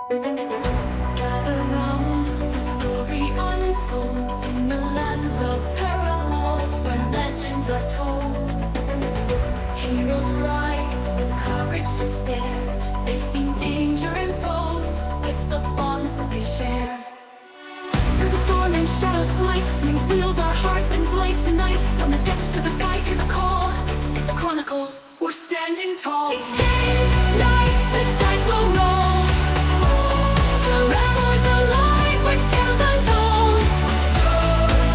Gather round, the story unfolds in the lands of Paramoor, where legends are told. Heroes rise with courage to spare, facing danger and foes with the bonds that they share. Through the storm and shadows blight, we wield our hearts and blades tonight. From the depths to the skies, hear the call. It's the Chronicles, we're standing tall. It's day, night, the dice will roll. Paramour's alive with tales untold.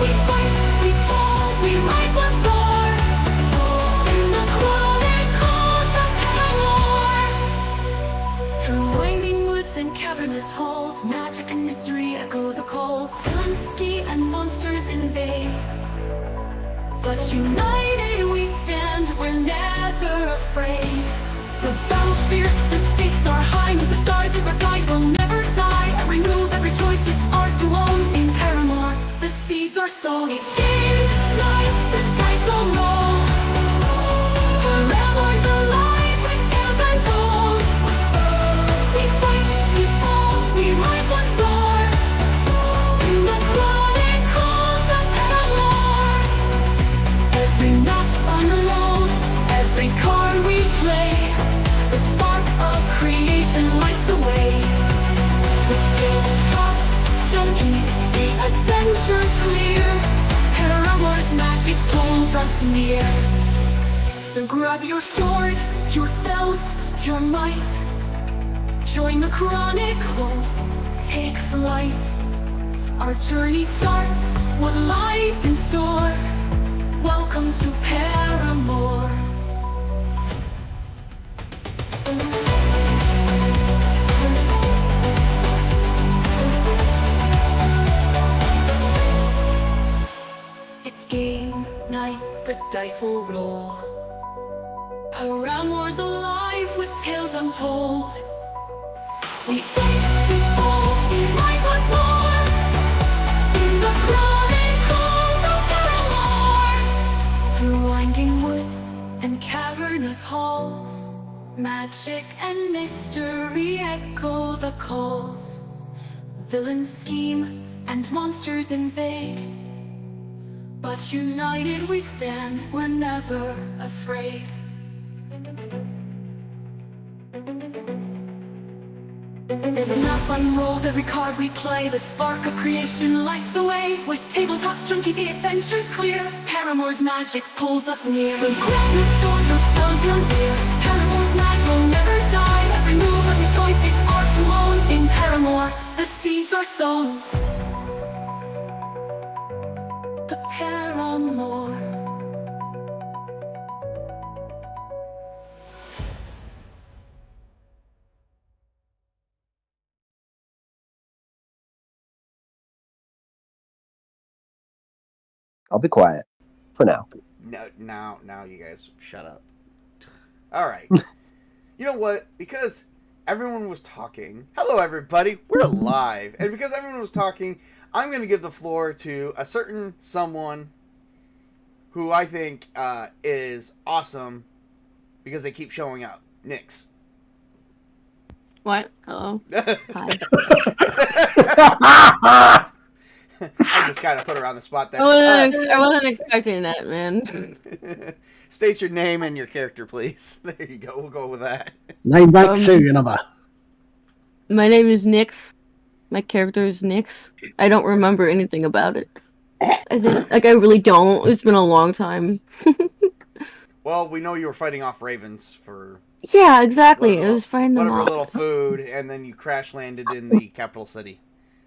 We fight, we fall, we rise once more. In the Chronicles of Paramour. Through winding woods and cavernous halls, magic and mystery echo the calls. Villains ski and monsters invade, but united we stand, we're never afraid. The battle's fierce, the stakes are high, with the stars as our guide, we'll never die. Every move, every choice, it's ours to own. In Paramour, the seeds are sown. It's game, night, the dice will roll. Paramour's alive with tales untold. We fight, we fall, we rise once more. In the Chronicles of Paramour. Every map unrolled, every card we play, the spark of creation lights the way. With Tabletop Junkies, the adventure's clear. Paramour's magic pulls us near. So grab your sword, your spells, your might. Join the Chronicles, take flight. Our journey starts, what lies in store. Welcome to Paramour. It's game night, the dice will roll. Paramour's alive with tales untold. We fight, we fall, we rise once more. In the Chronicles of Paramour. Through winding woods and cavernous halls, magic and mystery echo the calls. Villains scheme and monsters invade, but united we stand, we're never afraid. Every map unrolled, every card we play, the spark of creation lights the way. With Tabletop Junkie, the adventure's clear. Paramour's magic pulls us near. So grab your sword, your spells, your gear. Paramour's magic will never die. Every move, every choice, it's ours to own. In Paramour, the seeds are sown. The Paramour. I'll be quiet for now. No, now you guys shut up. All right. You know what? Because everyone was talking. Hello, everybody. We're live. And because everyone was talking, I'm going to give the floor to a certain someone who I think is awesome because they keep showing up. Nyx. What? Hello. Hi. I just kind of put her on the spot there. I wasn't expecting that, man. State your name and your character, please. There you go. We'll go with that. Name rank serial number. My name is Nyx. My character is Nyx. I don't remember anything about it. I think, I really don't. It's been a long time. Well, we know you were fighting off ravens for... Yeah, exactly. I was fighting them whatever off. little food, and then you crash landed in the capital city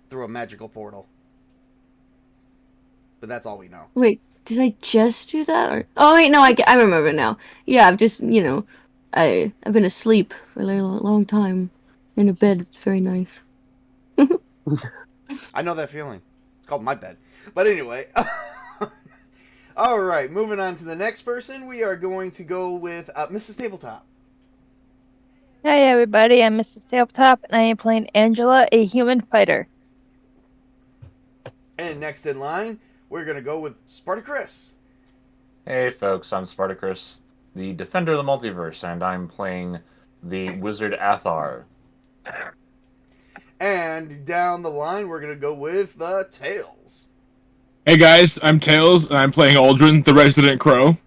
through a magical portal. But that's all we know. Wait, did I just do that? Or... Oh, wait, no, I remember now. Yeah, I've just, I've been asleep for a long time in a bed. It's very nice. I know that feeling. It's called my bed. But anyway. All right, moving on to the next person. We are going to go with Mrs. Tabletop. Hi everybody, I'm Mrs. Tabletop, and I am playing Angela, a human fighter. And next in line, we're going to go with Spartacus. Hey folks, I'm Spartacus, the Defender of the Multiverse, and I'm playing the Wizard Athar. And down the line, we're going to go with Tails. Hey guys, I'm Tails, and I'm playing Aldrin, the Resident Crow.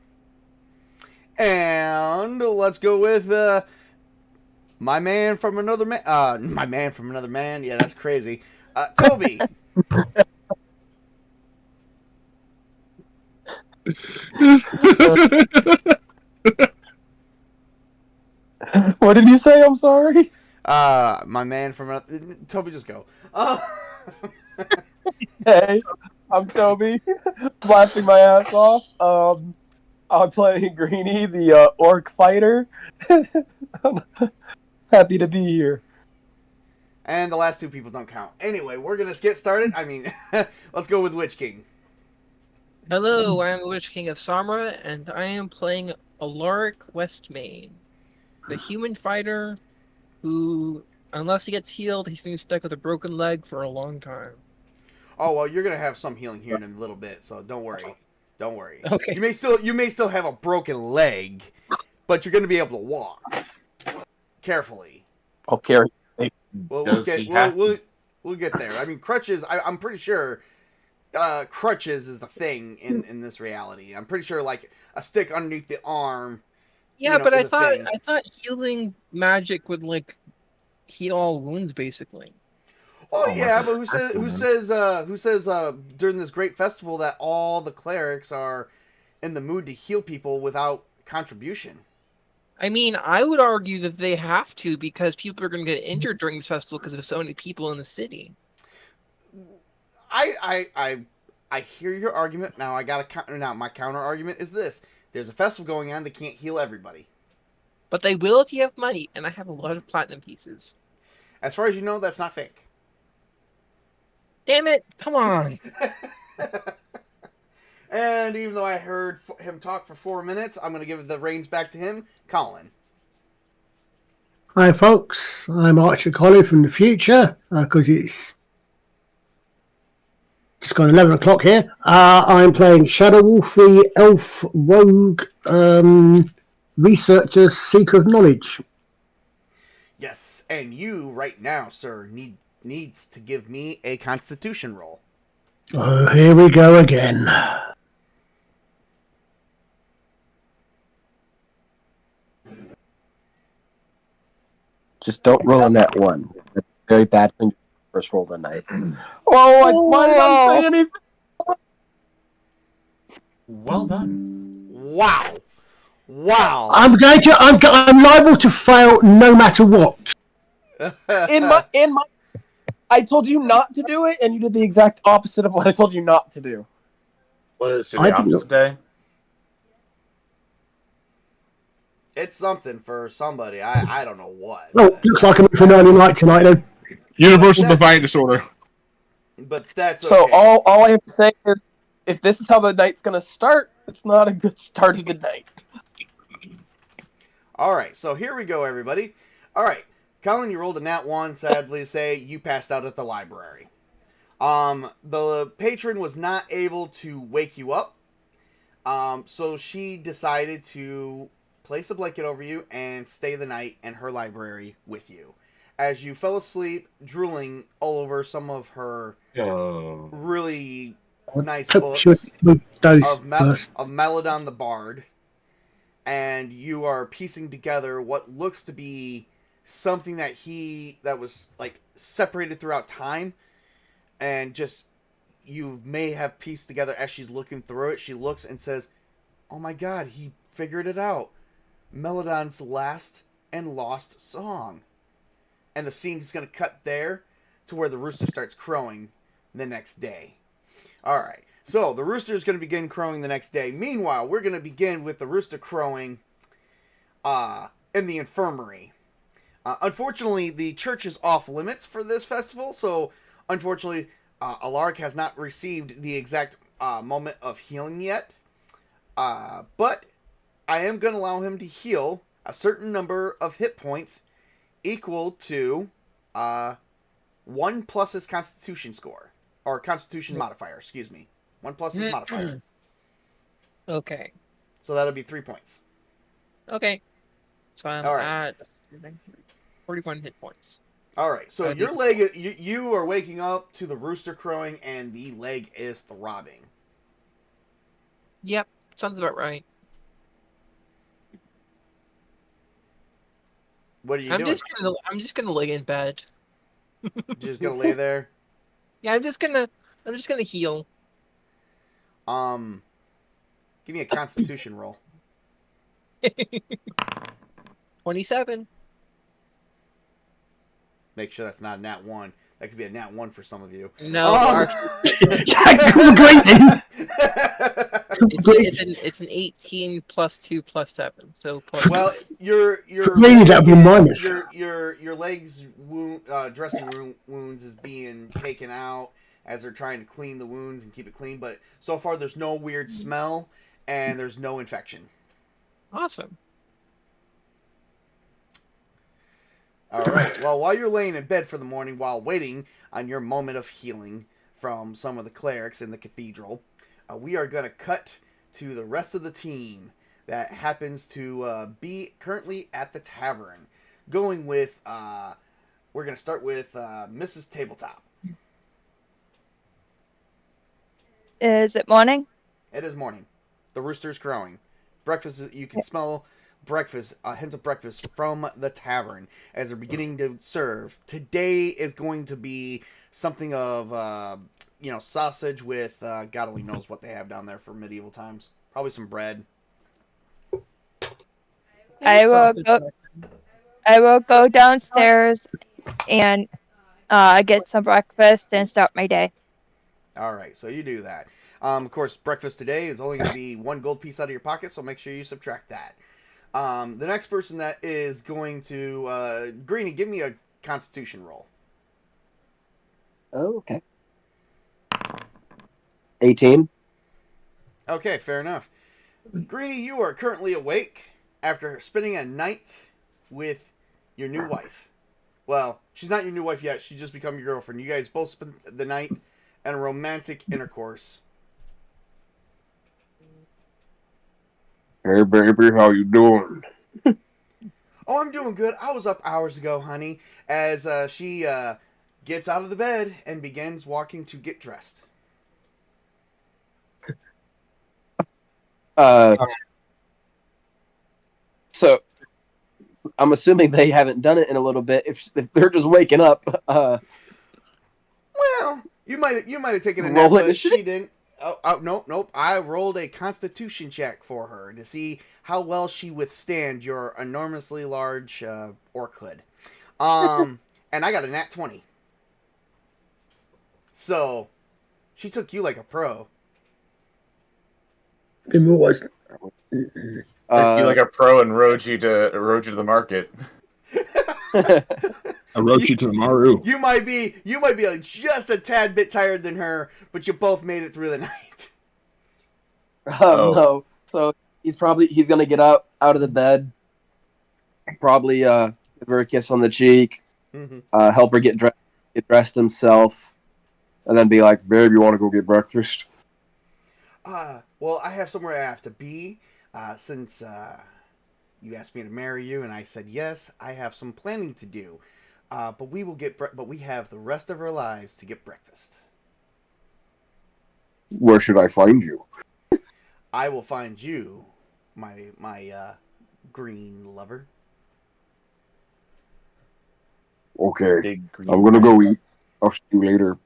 And let's go with my man from another man. My man from another man. Yeah, that's crazy. Tobey. What did you say? I'm sorry. My man from another. Tobey, just go. Hey, I'm Toby. Laughing my ass off. I'm playing Greenie, the orc fighter. I'm happy to be here. And the last two people don't count. Anyway, we're gonna get started. I mean, let's go with Witch King. Hello, I'm the Witch King of Samra, and I am playing Alaric Westmain, the human fighter who, unless he gets healed, he's going to be stuck with a broken leg for a long time. Oh well, you're gonna have some healing here in a little bit, so don't worry. Don't worry. Okay. You may still have a broken leg, but you're gonna be able to walk carefully. I'll carry. Well, Does he have we'll get there. I mean, crutches. I'm pretty sure crutches is the thing in this reality. I'm pretty sure like a stick underneath the arm. Yeah, you know, but is a thing. I thought healing magic would like heal all wounds basically. Oh Oh, yeah, my but God. who says during this great festival that all the clerics are in the mood to heal people without contribution? I mean, I would argue that they have to because people are going to get injured during this festival because of so many people in the city. I hear your argument. Now I got to counter. Now my counter argument is this: there's a festival going on. They can't heal everybody. But they will if you have money, and I have a lot of platinum pieces. As far as you know, that's not fake. Damn it! Come on! And even though I heard him talk for 4 minutes, I'm going to give the reins back to him, Colin. Hi, folks. I'm ArcherColin from the future, because it's just gone 11 o'clock here. I'm playing Shadow Wolf, the elf rogue researcher, seeker of knowledge. Yes, and you right now, sir, needs to give me a Constitution roll. Oh, here we go again. Just don't roll a net one. That's very bad thing. First roll of the night. Why did I say anything? Well done. Wow. Wow. I'm liable to fail no matter what. In my, I told you not to do it, and you did the exact opposite of what I told you not to do. What is I the think- opposite day? It's something for somebody. I don't know what. Oh, looks like I'm in for an early night tonight then. Universal Defiant Disorder. But that's So okay. all I have to say is, if this is how the night's gonna start, it's not a good start of the night. All right, so here we go, everybody. All right, Colin, you rolled a nat 1. Sadly to say, you passed out at the library. The patron was not able to wake you up, so she decided to place a blanket over you and stay the night in her library with you. As you fell asleep, drooling all over some of her Oh. really nice Those books first. of Melodon the Bard, and you are piecing together what looks to be something that was like separated throughout time, and just you may have pieced together as she's looking through it. She looks and says, "Oh my God, he figured it out! Melodon's last and lost song." And the scene is going to cut there to where the rooster starts crowing the next day. All right. So the rooster is going to begin crowing the next day. Meanwhile, we're going to begin with the rooster crowing in the infirmary. Unfortunately, the church is off limits for this festival. So unfortunately, Alaric has not received the exact moment of healing yet. But I am going to allow him to heal a certain number of hit points equal to 1 plus his constitution score. Or constitution modifier, excuse me. 1 plus his modifier. Okay. So that'll be 3 points. Okay. So I'm All right. at 41 hit points. All right, so I your think- leg, you are waking up to the rooster crowing, and the leg is throbbing. Yep, sounds about right. What are you I'm doing? just gonna lay in bed. Just gonna lay there. Yeah, I'm just gonna heal. Give me a Constitution roll. 27. Make sure that's not a nat 1. That could be a nat 1 for some of you. No, it's an 18 plus 2 plus 7. So plus Well, your For me, that'd be minus. your legs wound, dressing wounds is being taken out as they're trying to clean the wounds and keep it clean. But so far, there's no weird smell and there's no infection. awesome. All right. Well, while you're laying in bed for the morning, while waiting on your moment of healing from some of the clerics in the cathedral, we are going to cut to the rest of the team that happens to be currently at the tavern. Going with, we're going to start with Mrs. Tabletop. Is it morning? It is morning. The rooster's crowing. Breakfast, you can smell breakfast, hints of breakfast from the tavern as they're beginning to serve. Today is going to be something of, sausage with, God only knows what they have down there for medieval times. Probably some bread. I will go downstairs and get some breakfast and start my day. All right, so you do that. Of course, breakfast today is only going to be 1 gold piece out of your pocket, so make sure you subtract that. The next person that is going to... Greenie, give me a Constitution roll. Oh, okay. 18. Okay, fair enough. Greenie, you are currently awake after spending a night with your new wife. Well, she's not your new wife yet. She's just become your girlfriend. You guys both spent the night in a romantic intercourse. Hey, baby, how you doing? Oh, I'm doing good. I was up hours ago, honey, as she gets out of the bed and begins walking to get dressed. So, I'm assuming they haven't done it in a little bit. If they're just waking up, Well, you might have taken a Roll nap, but initiative? she didn't. Oh, nope. I rolled a Constitution check for her to see how well she withstand your enormously large orc hood. And I got a nat 20. So, she took you like a pro. Been always. Took you like a pro and rode you to the market. I wrote you to the Maru. You might be just a tad bit tired than her, but you both made it through the night. Oh. No. So he's gonna get out of the bed, probably give her a kiss on the cheek, help her get dressed himself, and then be like, "Babe, you want to go get breakfast?" Well, I have somewhere I have to be, since you asked me to marry you, and I said yes. I have some planning to do, but we have the rest of our lives to get breakfast. Where should I find you? I will find you, my green lover. Okay, Big green I'm gonna go eat. I'll see you later.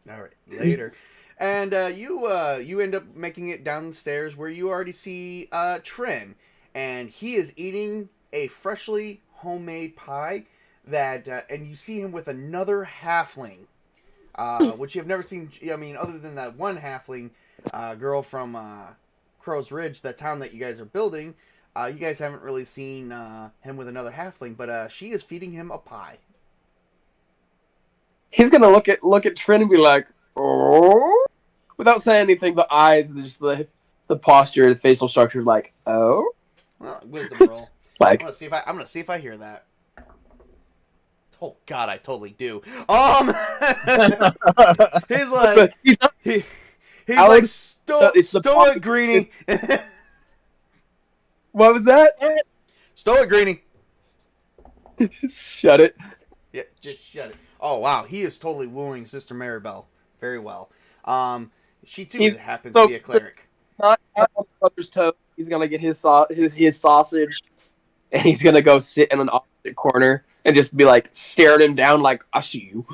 All right, later. And you end up making it down the stairs where you already see Trin, and he is eating a freshly homemade pie that, and you see him with another halfling, which you have never seen. I mean, other than that one halfling girl from Crow's Ridge, that town that you guys are building. You guys haven't really seen him with another halfling, but she is feeding him a pie. He's gonna look at Trin and be like, "Oh," without saying anything. The eyes, just the posture, the facial structure, like, "Oh." Well, wisdom roll. Like, I'm gonna see if I hear that. Oh God, I totally do. He's like, but he's not. he's Alex, like it's the stoic Greenie. What was that? Stoic Greenie. Shut it. Yeah, just shut it. Oh wow, he is totally wooing Sister Maribel very well. She too He's happens so- to be a cleric. Not on his brother's toe. He's gonna get his sausage, and he's gonna go sit in an opposite corner and just be like staring him down, like I see you.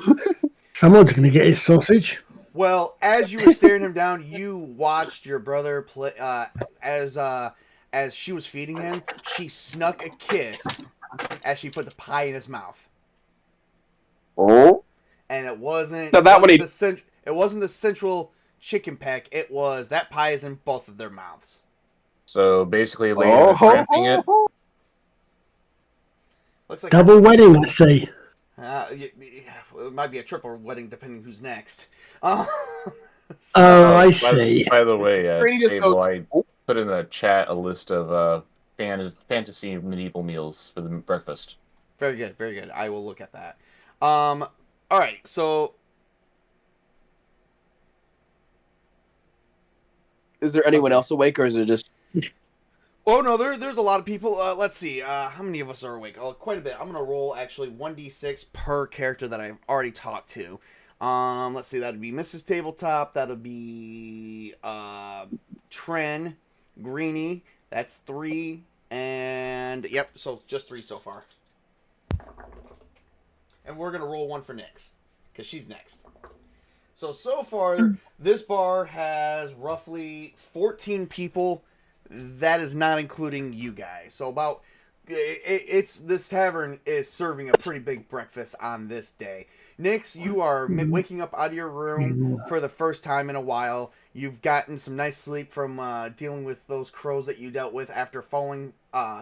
Someone's going to get his sausage. Well, as you were staring him down, you watched your brother play. As she was feeding him, she snuck a kiss as she put the pie in his mouth, Oh, and it wasn't. Now that one he- It wasn't the central chicken peck. It was that pie is in both of their mouths. So basically, Lane cramping it. Looks like Double wedding, I see. it might be a triple wedding depending who's next. Oh, I see. By the way, Brady just Table, goes, I put in the chat a list of fantasy medieval meals for the breakfast. Very good, very good. I will look at that. All right, so is there anyone else awake, or is it just? oh no, there's a lot of people. Let's see, how many of us are awake? Oh, quite a bit. I'm gonna roll actually 1d6 per character that I've already talked to. Let's see, that'd be Mrs. Tabletop. That'll be Tren, Greenie. That's 3, and yep, so just 3 so far. And we're gonna roll 1 for Nyx, because she's next. So far, this bar has roughly 14 people. That is not including you guys. So about this tavern is serving a pretty big breakfast on this day. Nyx, you are waking up out of your room for the first time in a while. You've gotten some nice sleep from dealing with those crows that you dealt with after falling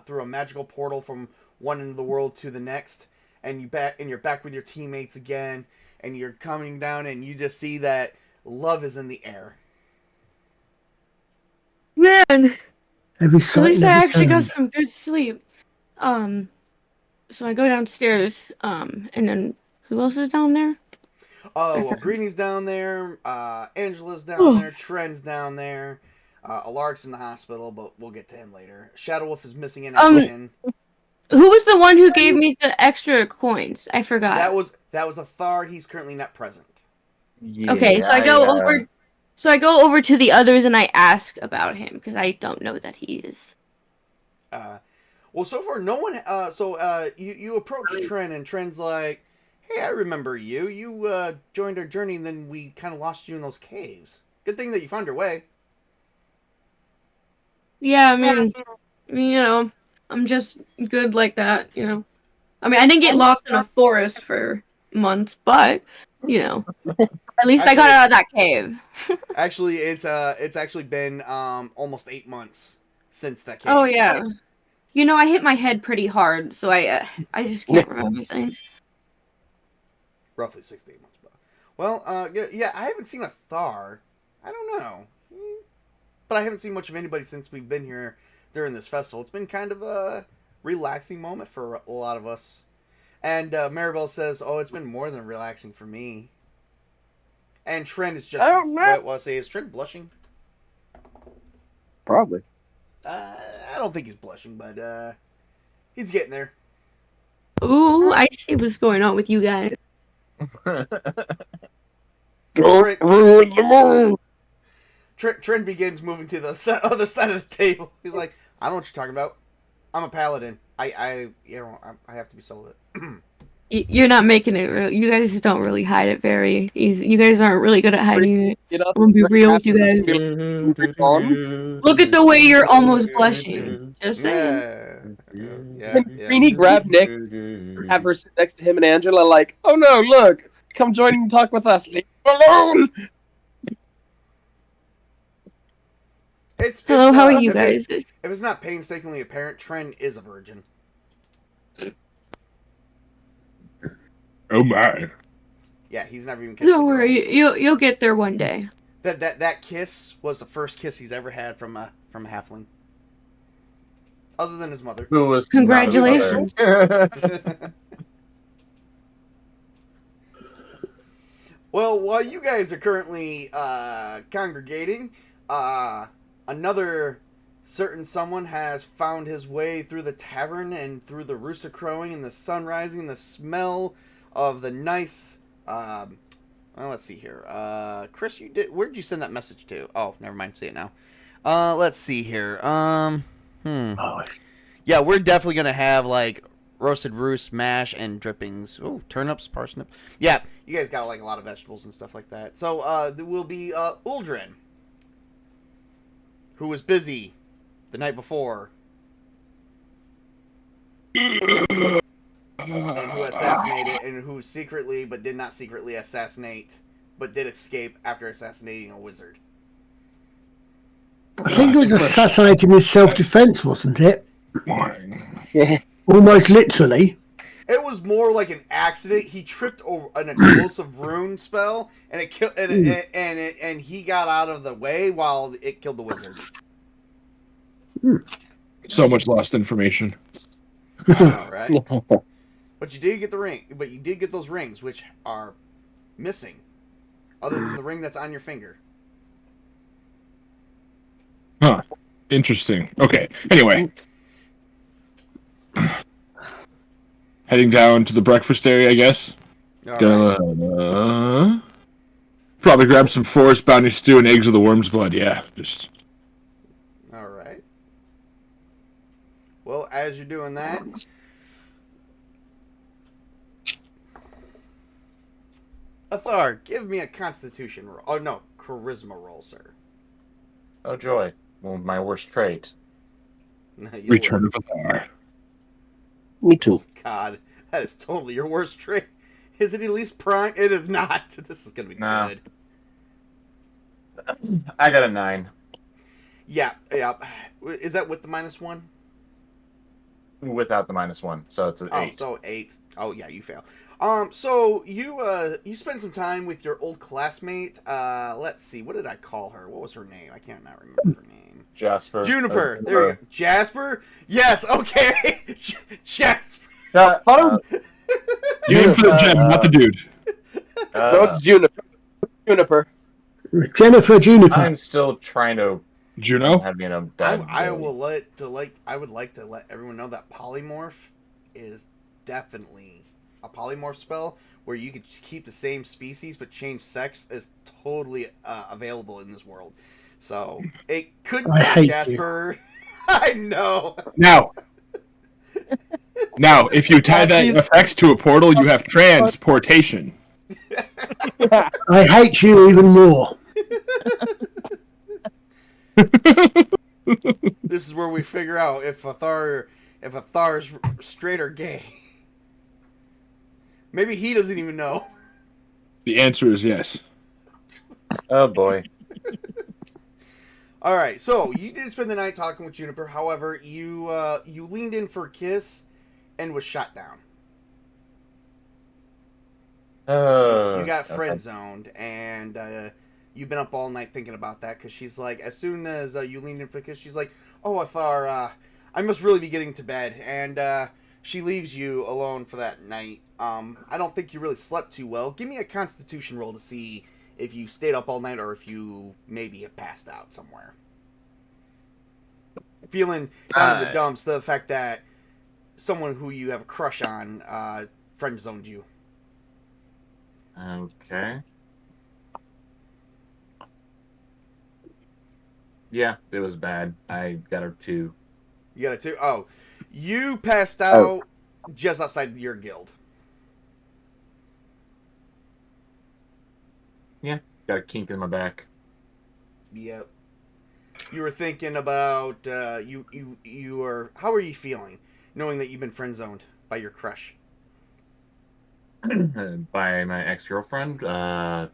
through a magical portal from one end of the world to the next, and you're back with your teammates again, and you're coming down, and you just see that love is in the air. Man, Every at sight least I and every actually got sound. some good sleep. So I go downstairs, and then who else is down there? Well, Greenie's down there, Angela's down there, Tren's down there, Alark's in the hospital, but we'll get to him later. Shadow Wolf is missing in action. Who was the one who gave me the extra coins? I forgot. That was a Thar. He's currently not present. Okay, so I go over. So I go over to the others and I ask about him because I don't know that he is. Well, so far no one. You approach Tren, and Tren's like, "Hey, I remember you. You joined our journey, and then we kind of lost you in those caves. Good thing that you found your way." Yeah, I mean, you know, I'm just good like that, you know. I mean, I didn't get lost in a forest for months, but you know, at least I got out of that cave. Actually, it's actually been almost 8 months since that cave. Oh yeah. You know, I hit my head pretty hard, so I just can't remember things. Roughly 6 to 8 months. Well, yeah, I haven't seen a Thar. I don't know. But I haven't seen much of anybody since we've been here during this festival. It's been kind of a relaxing moment for a lot of us. And Maribel says, "Oh, it's been more than relaxing for me." And Trent is just... is Trent blushing? Probably. I don't think he's blushing, but he's getting there. Ooh, I see what's going on with you guys. Don't ruin the moon. Trent begins moving to the other side of the table. He's like, "I don't know what you're talking about. I'm a paladin. I have to be celibate." You're not making it real. You guys don't really hide it very easy. You guys aren't really good at hiding it. Get up. I'm gonna be real with you guys. Look at the way you're almost blushing. Just saying. Yeah. Greenie grab Nick, have her sit next to him and Angela, like, "Oh no, look, come join and talk with us. Leave him alone." Hello, how are you if guys? If it's not painstakingly apparent, Trent is a virgin. Oh my. Yeah, he's never even kissed Don't a girl. worry, you'll get there one day. That kiss was the first kiss he's ever had from a halfling, other than his mother. Who was Congratulations. Well, while you guys are currently congregating, another certain someone has found his way through the tavern and through the rooster crowing and the sun rising and the smell of the nice. Well, let's see here. Chris, where did you send that message to? Oh, never mind. See it now. Let's see here. Yeah, we're definitely gonna have like roasted roost, mash, and drippings. Oh, turnips, parsnip. Yeah, you guys got like a lot of vegetables and stuff like that. So there will be Uldren, who was busy the night before, and who assassinated, and who secretly but did not secretly assassinate, but did escape after assassinating a wizard. I think it was assassinating in self-defense, wasn't it? Yeah. Almost literally. It was more like an accident. He tripped over an explosive rune spell, and it killed, and he got out of the way while it killed the wizard. So much lost information. I know, right? But you did get the ring. But you did get those rings, which are missing, other than the ring that's on your finger. Huh. Interesting. Okay. Anyway. Heading down to the breakfast area, I guess. All right. Gonna probably grab some forest bounty stew and eggs with the worm's blood. Yeah, just. All right. Well, as you're doing that, Athar, give me a Constitution roll. Oh no, Charisma roll, sir. Oh joy. Well, my worst trait. You Return would. of Athar. Me too. God, that is totally your worst trait. Is it at least prime? It is not. This is gonna be No. good. I got a 9. Yeah. Is that with the -1? Without the -1, so it's an 8. Oh, so 8. Oh yeah, you fail. So you spend some time with your old classmate. Let's see, what did I call her? What was her name? I can't not remember her name. Jasper. Juniper. There you go. Jasper. Yes. Okay. Jasper. Name for the gem, not the dude. No, it's Juniper. Juniper. Jennifer Juniper. I'm still trying to Juno? have me in a bad I mood. would like to let everyone know that polymorph is definitely a polymorph spell where you could just keep the same species but change sex is totally available in this world. So it could I be hate Jasper. I know. Now, if you tie that effect to a portal, you have transportation. I hate you even more. This is where we figure out if Athar's straight or gay. Maybe he doesn't even know. The answer is yes. Oh boy. All right, so you did spend the night talking with Juniper. However, you leaned in for a kiss and was shot down. You got friend zoned, and you've been up all night thinking about that because she's like, as soon as you leaned in for a kiss, she's like, "Oh, Athar, I must really be getting to bed," and she leaves you alone for that night. I don't think you really slept too well. Give me a Constitution roll to see if you stayed up all night or if you maybe have passed out somewhere. Feeling down in the dumps, the fact that someone who you have a crush on friend zoned you. Okay. Yeah, it was bad. I got a 2. You got a 2? Oh, you passed out just outside your guild. Yeah, got a kink in my back. Yep. You were thinking about you were. How are you feeling, knowing that you've been friend zoned by your crush? By my ex-girlfriend. Oh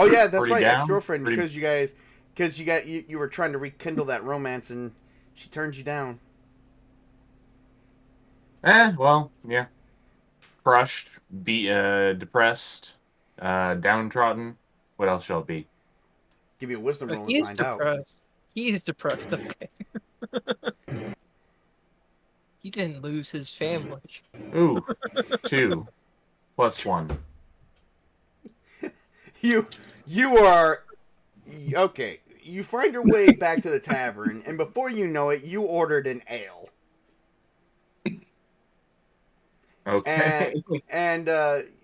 yeah, that's pretty right, down, ex-girlfriend. pretty- Because you were trying to rekindle that romance and she turned you down. Well, yeah. Crushed, depressed, downtrodden. What else shall it be? Give me a wisdom roll and He's find out. depressed. He's depressed, okay. He didn't lose his family. Ooh, 2 plus 1. You are okay. You find your way back to the tavern, and before you know it, you ordered an ale. Okay. And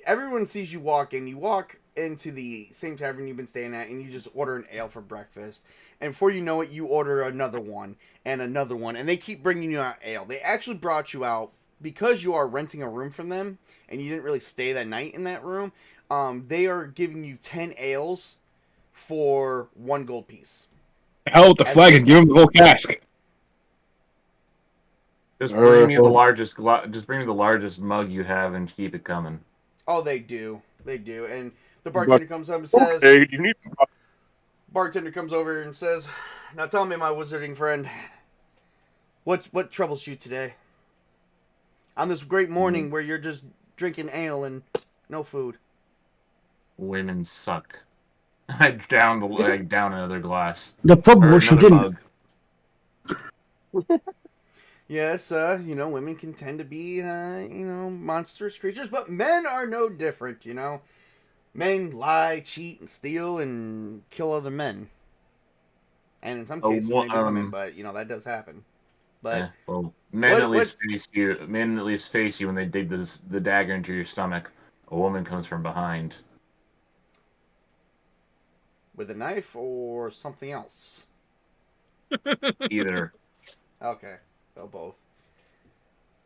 everyone sees you walk in. You walk into the same tavern you've been staying at, and you just order an ale for breakfast. And before you know it, you order another one, and they keep bringing you out ale. They actually brought you out because you are renting a room from them, and you didn't really stay that night in that room. They are giving you 10 ales for 1 gold piece. Hell with the As flag a and give him the whole cask. Just bring me the largest. Just bring me the largest mug you have and keep it coming. Oh, they do. They do. And the bartender comes up and says, Hey, you need bartender comes over and says, "Now tell me, my wizarding friend, what troubles you today? On this great morning where you're just drinking ale and no food." Women suck. I down another glass. The problem Or was she another didn't. mug. Yes, women can tend to be, monstrous creatures, but men are no different, Men lie, cheat, and steal, and kill other men. And in some cases, maybe women, but, that does happen. But men at least face you. Men at least face you when they dig the dagger into your stomach. A woman comes from behind. with a knife or something else? Either. Okay, well, both.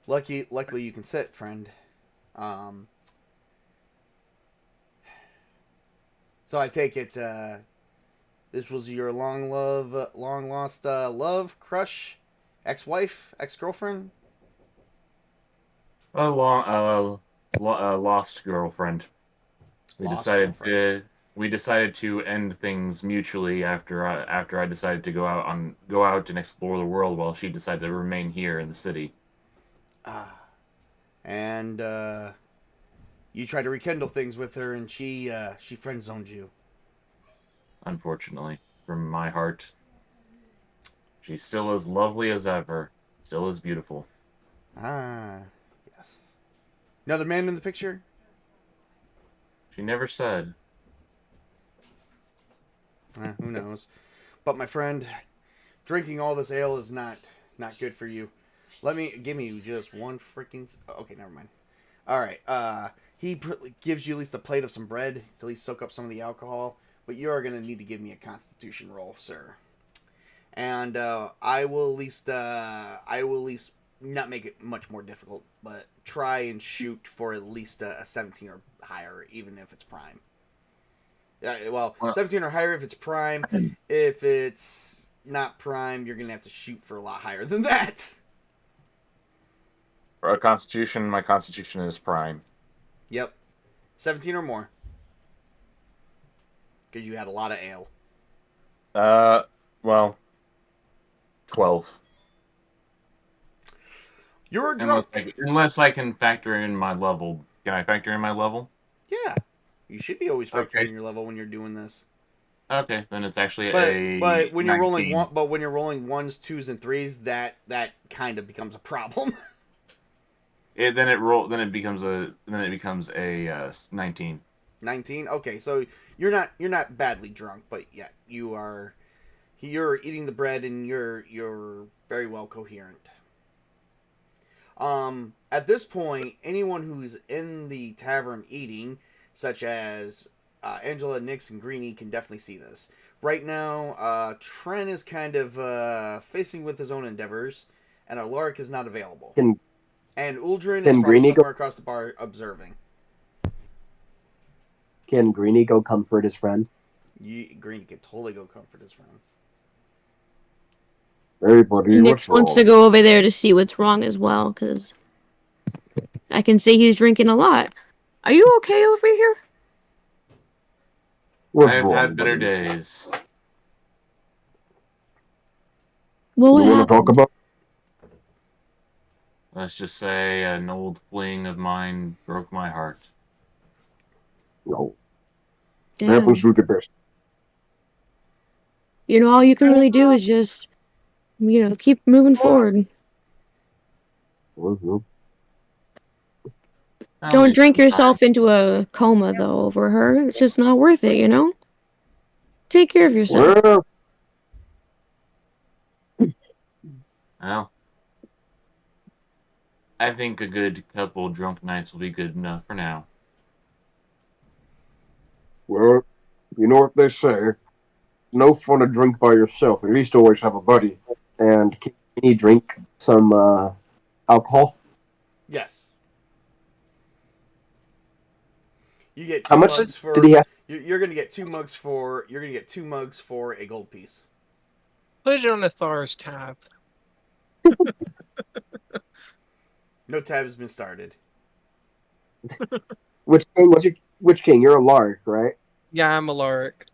Luckily you can sit, friend. So I take it this was your long lost love, crush, ex-wife, ex-girlfriend? A lost girlfriend. We decided to end things mutually after I decided to go out and explore the world while she decided to remain here in the city. And you tried to rekindle things with her, and she friend zoned you. Unfortunately, from my heart, she's still as lovely as ever, still as beautiful. Yes. Another man in the picture? She never said. Who knows? But my friend, drinking all this ale is not good for you. Give me just one freaking. Okay, never mind. All right. He gives you at least a plate of some bread to at least soak up some of the alcohol. But you are gonna need to give me a Constitution roll, sir. And I will at least not make it much more difficult, but try and shoot for at least a 17 or higher, even if it's prime. Well, 17 or higher if it's prime. If it's not prime, you're going to have to shoot for a lot higher than that. For a Constitution, my Constitution is prime. Yep. 17 or more. Because you had a lot of ale. Well, 12. You're drunk. Unless I can factor in my level. Can I factor in my level? Yeah. You should be always factoring in your level when you're doing this. Okay, then it's actually but when you're 19. rolling ones, twos, and threes, that kind of becomes a problem. Then it becomes a 19. 19. Okay, so you're not badly drunk, but yeah, you're eating the bread and you're very well coherent. At this point, anyone who's in the tavern eating, such as Angela, Nix, and Greenie, can definitely see this. Right now, Tren is kind of facing with his own endeavors, and Alaric is not available. And Uldrin is probably somewhere across the bar observing. Can Greenie go comfort his friend? Greenie can totally go comfort his friend. Hey, buddy, Nix wants to go over there to see what's wrong as well, because I can see he's drinking a lot. Are you okay over here? I've had better days. Well, what you want to talk about? Let's just say an old fling of mine broke my heart. No. Damn. You know, all you can really do is just, keep moving forward. Mm-hmm. Don't drink yourself into a coma, though, over her. It's just not worth it, Take care of yourself. Well, I think a good couple drunk nights will be good enough for now. Well, you know what they say. No fun to drink by yourself. At least always have a buddy. And can you drink some alcohol? Yes. You get 2 How much mugs for. did he have? You're gonna get 2 mugs for. You're gonna get 2 mugs for a gold piece. Put it on a Thar's tab. No tab has been started. Which king? Which king? You're a Lark, right? Yeah, I'm a Lark.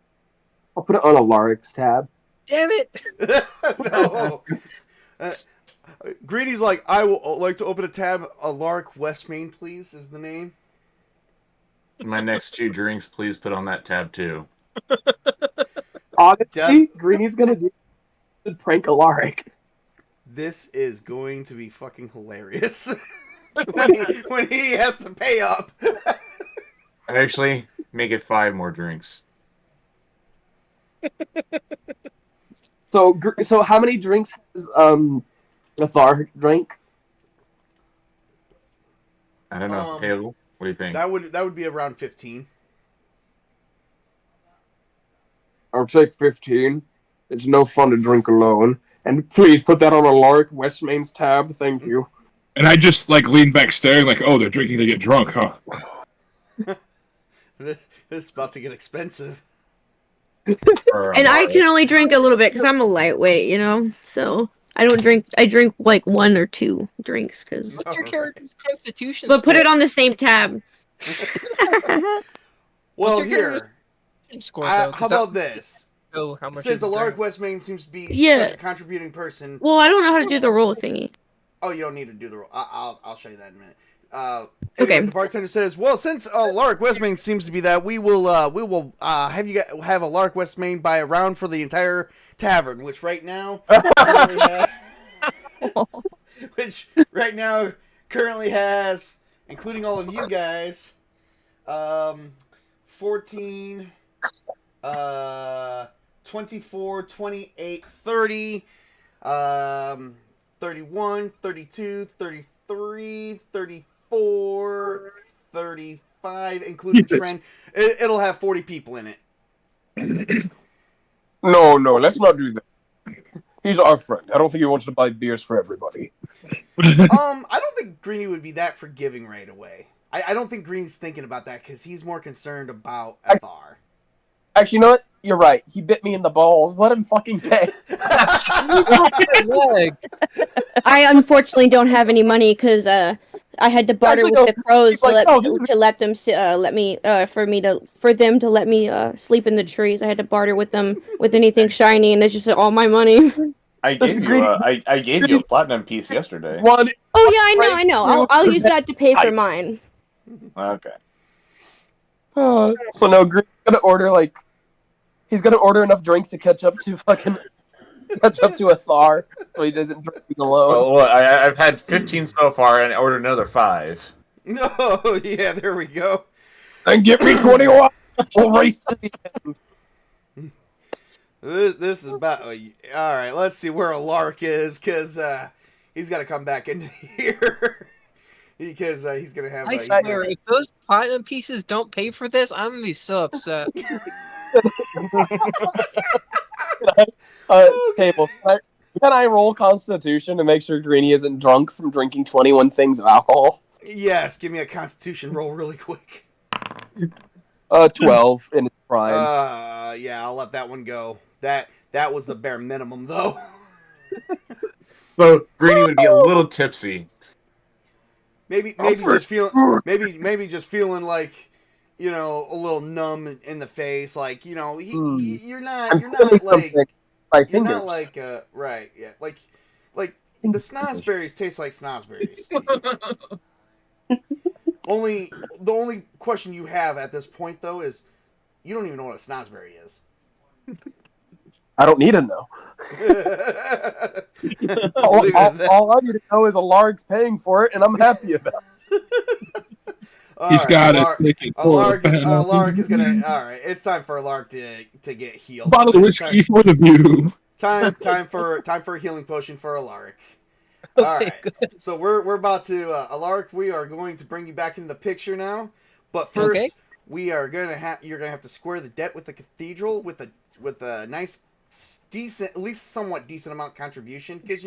I'll put it on a Lark's tab. Damn it! No. Greeny's like, I will like to open a tab. A Lark West Main, please, is the name. My next 2 drinks, please put on that tab too. Honestly, Greeny's gonna do prank a Lark. This is going to be fucking hilarious. when he has to pay up. Actually, make it 5 more drinks. So how many drinks has Thar drank? I don't know. Caleb, what do you think? That would be around 15. I'll take 15. It's no fun to drink alone. And please put that on a Lark Westmain's tab. Thank you. And I just like lean back staring like, oh, they're drinking to get drunk, huh? This is about to get expensive. And I can only drink a little bit because I'm a lightweight, you know. So I don't drink. I drink like 1 or 2 drinks because. What's your character's constitution? But put it on the same tab. Well, your here. Score, How about this? Oh, how much Since is Alaric the Westmain seems to be Yeah. such a contributing person. Well, I don't know how to do the roll thingy. Oh, you don't need to do the roll. I'll show you that in a minute. Okay. Anyway, the bartender says, "Well, since Alaric Westmain seems to be that, we will have you have Alaric Westmain buy a round for the entire tavern, which right now currently has, including all of you guys, 14, 24, 28, 30, 31, 32, 33, 34, 35, including Trent. It'll have 40 people in it. No, let's not do that. He's our friend. I don't think he wants to buy beers for everybody. I don't think Greeny would be that forgiving right away. I don't think Green's thinking about that because he's more concerned about Athar. Actually, you know what? You're right. He bit me in the balls. Let him fucking pay. leg? I unfortunately don't have any money because I had to barter Actually, with the crows he's like, "No, this is- to let them for them to let me sleep in the trees. I had to barter with them with anything shiny, and it's just all my money. I This is gave you greedy. I gave you a platinum piece yesterday. One. Oh yeah, I know. I'll use that to pay for mine. Okay. So no, Green's gonna order he's gonna order enough drinks to catch up to Athar, so he doesn't drink alone. Well, I've had 15 so far, and I ordered another 5. No, yeah, there we go. And get me 21. We'll race to the end. This is about... all right, let's see where Alark is, because he's got to come back in here. Because he's going to have... I swear, if those platinum pieces don't pay for this, I'm gonna be so upset. Table. Can I roll Constitution to make sure Greeny isn't drunk from drinking 21 things of alcohol? Yes, give me a Constitution roll really quick. 12 in its prime. Yeah, I'll let that one go. That was the bare minimum, though. So Greeny would be a little tipsy. Maybe just feeling like, you know, a little numb in the face, like, you know, you're not like right, yeah, like the snozberries taste like snozberries. The only question you have at this point though is you don't even know what a snozberry is. I don't need to know. all I need to know is Alarg's paying for it, and I'm happy about it. He's got it. Alarg is gonna. All right, it's time for Alarg to get healed. Bottle of whiskey for the view. Time for a healing potion for Alarg. right. So we're about to Alaric, we are going to bring you back into the picture now. But first, we are you're gonna have to square the debt with the cathedral with a nice, decent, at least somewhat decent amount contribution, because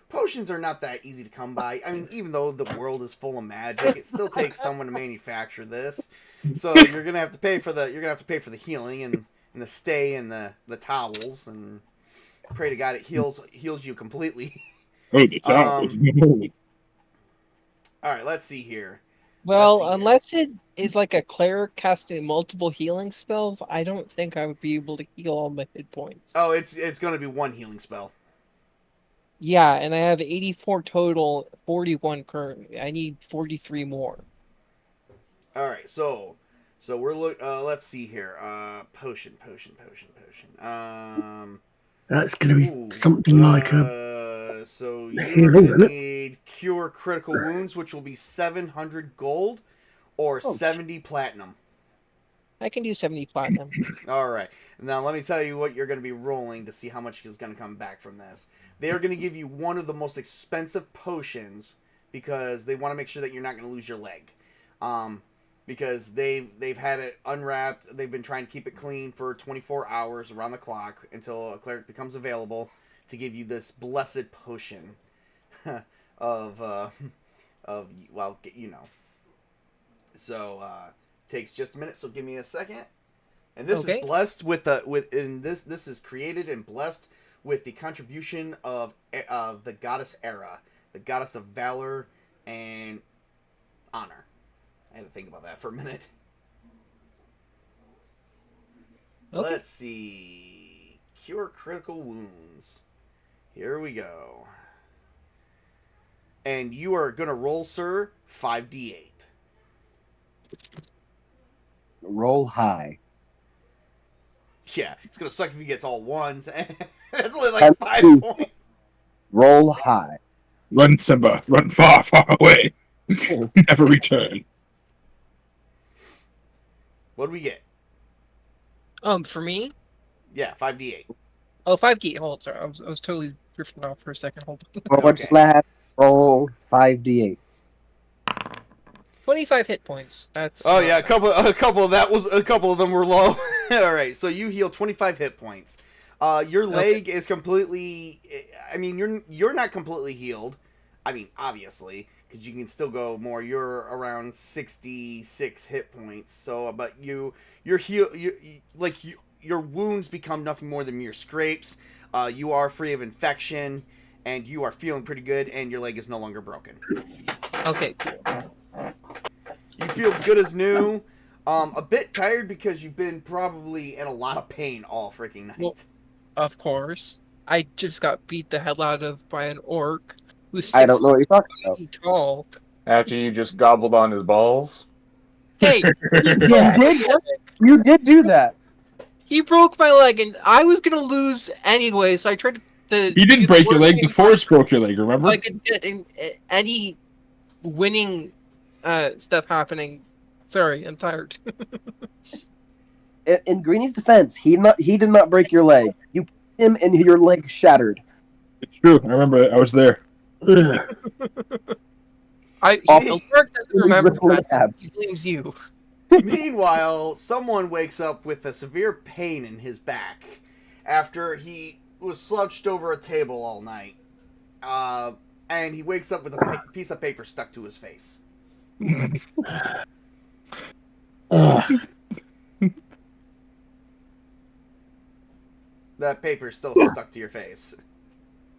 potions are not that easy to come by. I mean, even though the world is full of magic, it still takes someone to manufacture this. So you're gonna have to pay for the healing and the stay and the towels, and pray to God it heals you completely. Oh, the towels. All right, let's see here. Well, unless it is like a cleric casting multiple healing spells, I don't think I would be able to heal all my hit points. Oh, it's going to be one healing spell. Yeah, and I have 84 total, 41 currently. I need 43 more. All right, so we're let's see here. Potion. That's going to be something like a. So you're going to need cure critical wounds, which will be 700 gold or 70 platinum. I can do 70 platinum. All right. Now let me tell you what you're going to be rolling to see how much is going to come back from this. They are going to give you one of the most expensive potions because they want to make sure that you're not going to lose your leg. Because they've had it unwrapped. They've been trying to keep it clean for 24 hours around the clock until a cleric becomes available to give you this blessed potion of So takes just a minute. So give me a second. And this is blessed this is created and blessed with the contribution of the goddess Hera, the goddess of valor and honor. I had to think about that for a minute. Let's see. Cure critical wounds. Here we go. And you are going to roll, sir, 5d8. Roll high. Yeah, it's going to suck if he gets all ones. That's only like 5 points. Roll high. Run, Simba. Run far, far away. Never return. What do we get? For me? Yeah, 5d8. Oh, 5d8. Hold on, sorry. I was totally drifting off for a second. Hold on. Forward slash roll 5d8. 25 hit points. That's. Oh yeah, a couple of them were low. All right, so you heal 25 hit points. Your leg is completely. I mean, you're not completely healed. I mean, obviously, because you can still go more. You're around 66 hit points. So, but your wounds become nothing more than mere scrapes. You are free of infection, and you are feeling pretty good. And your leg is no longer broken. Okay. You feel good as new. A bit tired because you've been probably in a lot of pain all freaking night. Well, of course. I just got beat the hell out of by an orc who's I don't know what you're talking about. tall. After you just gobbled on his balls? Hey! You did do that. He broke my leg, and I was gonna lose anyway, so I tried to... He didn't break your leg, the forest broke your leg, remember? I could get any winning stuff happening. Sorry, I'm tired. In Greeny's defense, he did not break your leg. You kicked him and your leg shattered. It's true. I remember it. I was there. Alaric doesn't remember that. He blames you. Meanwhile, someone wakes up with a severe pain in his back after he was slouched over a table all night. And he wakes up with a piece of paper stuck to his face. That paper is still stuck to your face.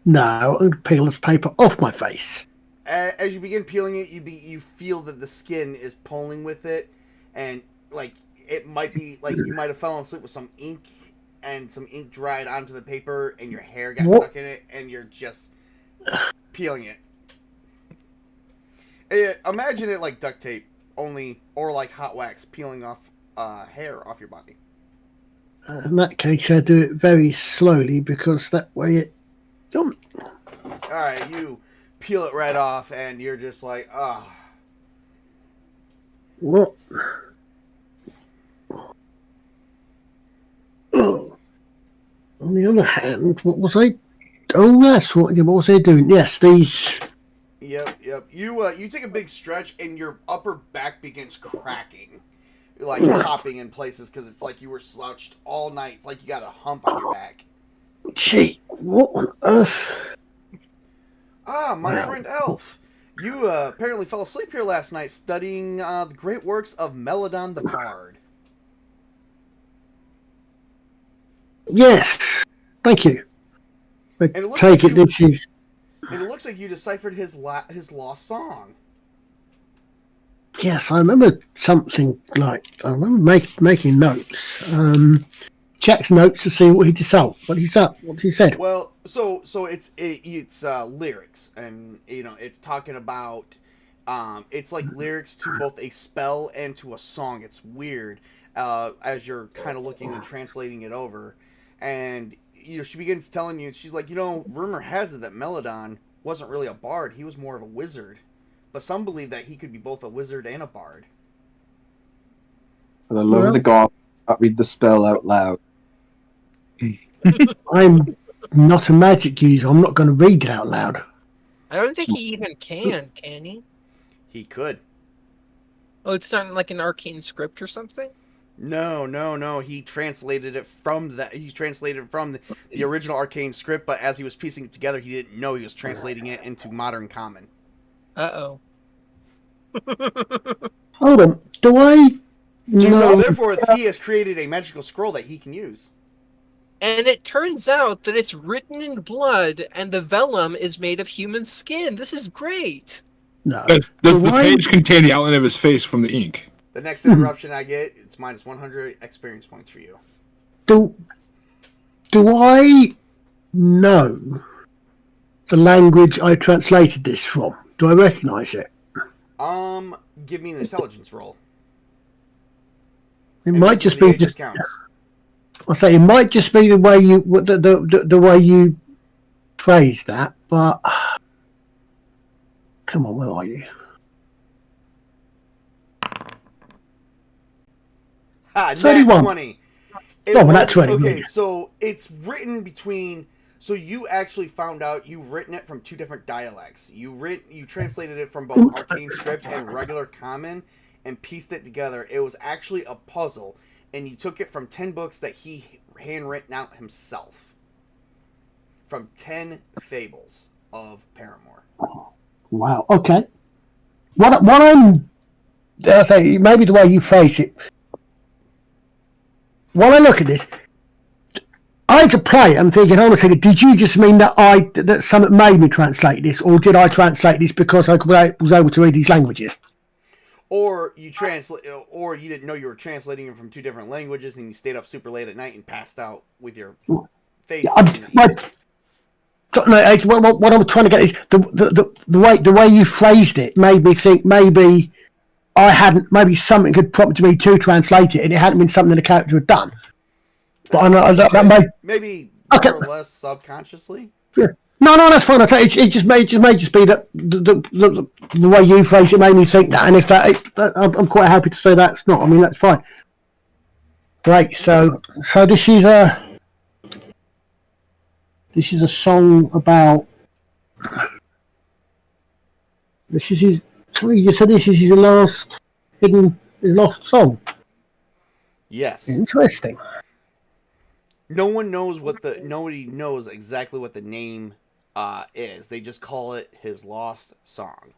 No, I'm going to peel this paper off my face. As you begin peeling it, you feel that the skin is pulling with it, and like it might be like you might have fallen asleep with some ink, and some ink dried onto the paper, and your hair got stuck in it, and you're just peeling it. Imagine it like duct tape, or like hot wax peeling off hair off your body. In that case, I do it very slowly because that way it. All right, you peel it right off, and you're just like, ah. What? On the other hand, what was I? Oh, that's what was I doing? Yes, these Yep. You take a big stretch, and your upper back begins cracking, like popping in places because it's like you were slouched all night. It's like you got a hump on your back. Gee, what on earth? Ah, my friend Elf. You apparently fell asleep here last night studying the great works of Melodon the Bard. Yes, thank you. I And it looks take like it you- this is... And it looks like you deciphered his lost song. Yes, I remember something like... I remember making notes. Checked notes to see what he decided. What he said. Well, so it's lyrics, and it's talking about it's like lyrics to both a spell and to a song. It's weird as you're kind of looking and translating it over, and she begins telling you. She's like, rumor has it that Melodon wasn't really a bard; he was more of a wizard. But some believe that he could be both a wizard and a bard. For the love of the god, I'll read the spell out loud. I'm not a magic user. I'm not going to read it out loud. I don't think he even can he? He could. Oh, it's not like an arcane script or something? No. He translated it from the original arcane script, but as he was piecing it together, he didn't know he was translating it into modern common. Uh-oh. Hold on. Do I know? Therefore, he has created a magical scroll that he can use. And it turns out that it's written in blood, and the vellum is made of human skin. This is great. No. Does the page contain the outline of his face from the ink? The next interruption I get, it's minus 100 experience points for you. Do I know the language I translated this from? Do I recognise it? Give me an intelligence roll. It might just be just. Counts. I say it might just be the way you the way you phrase that, but come on, where are you? Nat 31. 20. Nat 20. Okay, so it's written between. So you actually found out you've written it from two different dialects. You translated it from both arcane script and regular common, and pieced it together. It was actually a puzzle, and you took it from 10 books that he handwritten out himself, from 10 fables of Paramoor. Wow. Okay. What I'm. I say maybe the way you phrase it. When I look at this, I as a player, I'm thinking, hold on a second, did you just mean that something made me translate this, or did I translate this because I was able to read these languages? Or you didn't know you were translating them from two different languages, and you stayed up super late at night and passed out with your face. What I'm trying to get is the way you phrased it made me think maybe maybe something had prompted me to translate it, and it hadn't been something the character had done. But I know that maybe okay. more or less subconsciously. Yeah. No, that's fine. It just may just be that the way you phrase it made me think that, and if I'm quite happy to say that's not. I mean, that's fine. Right. So this is a song about. This is his. Sorry, you said this is his lost song. Yes. Interesting. Nobody knows exactly what the name is. They just call it his lost song.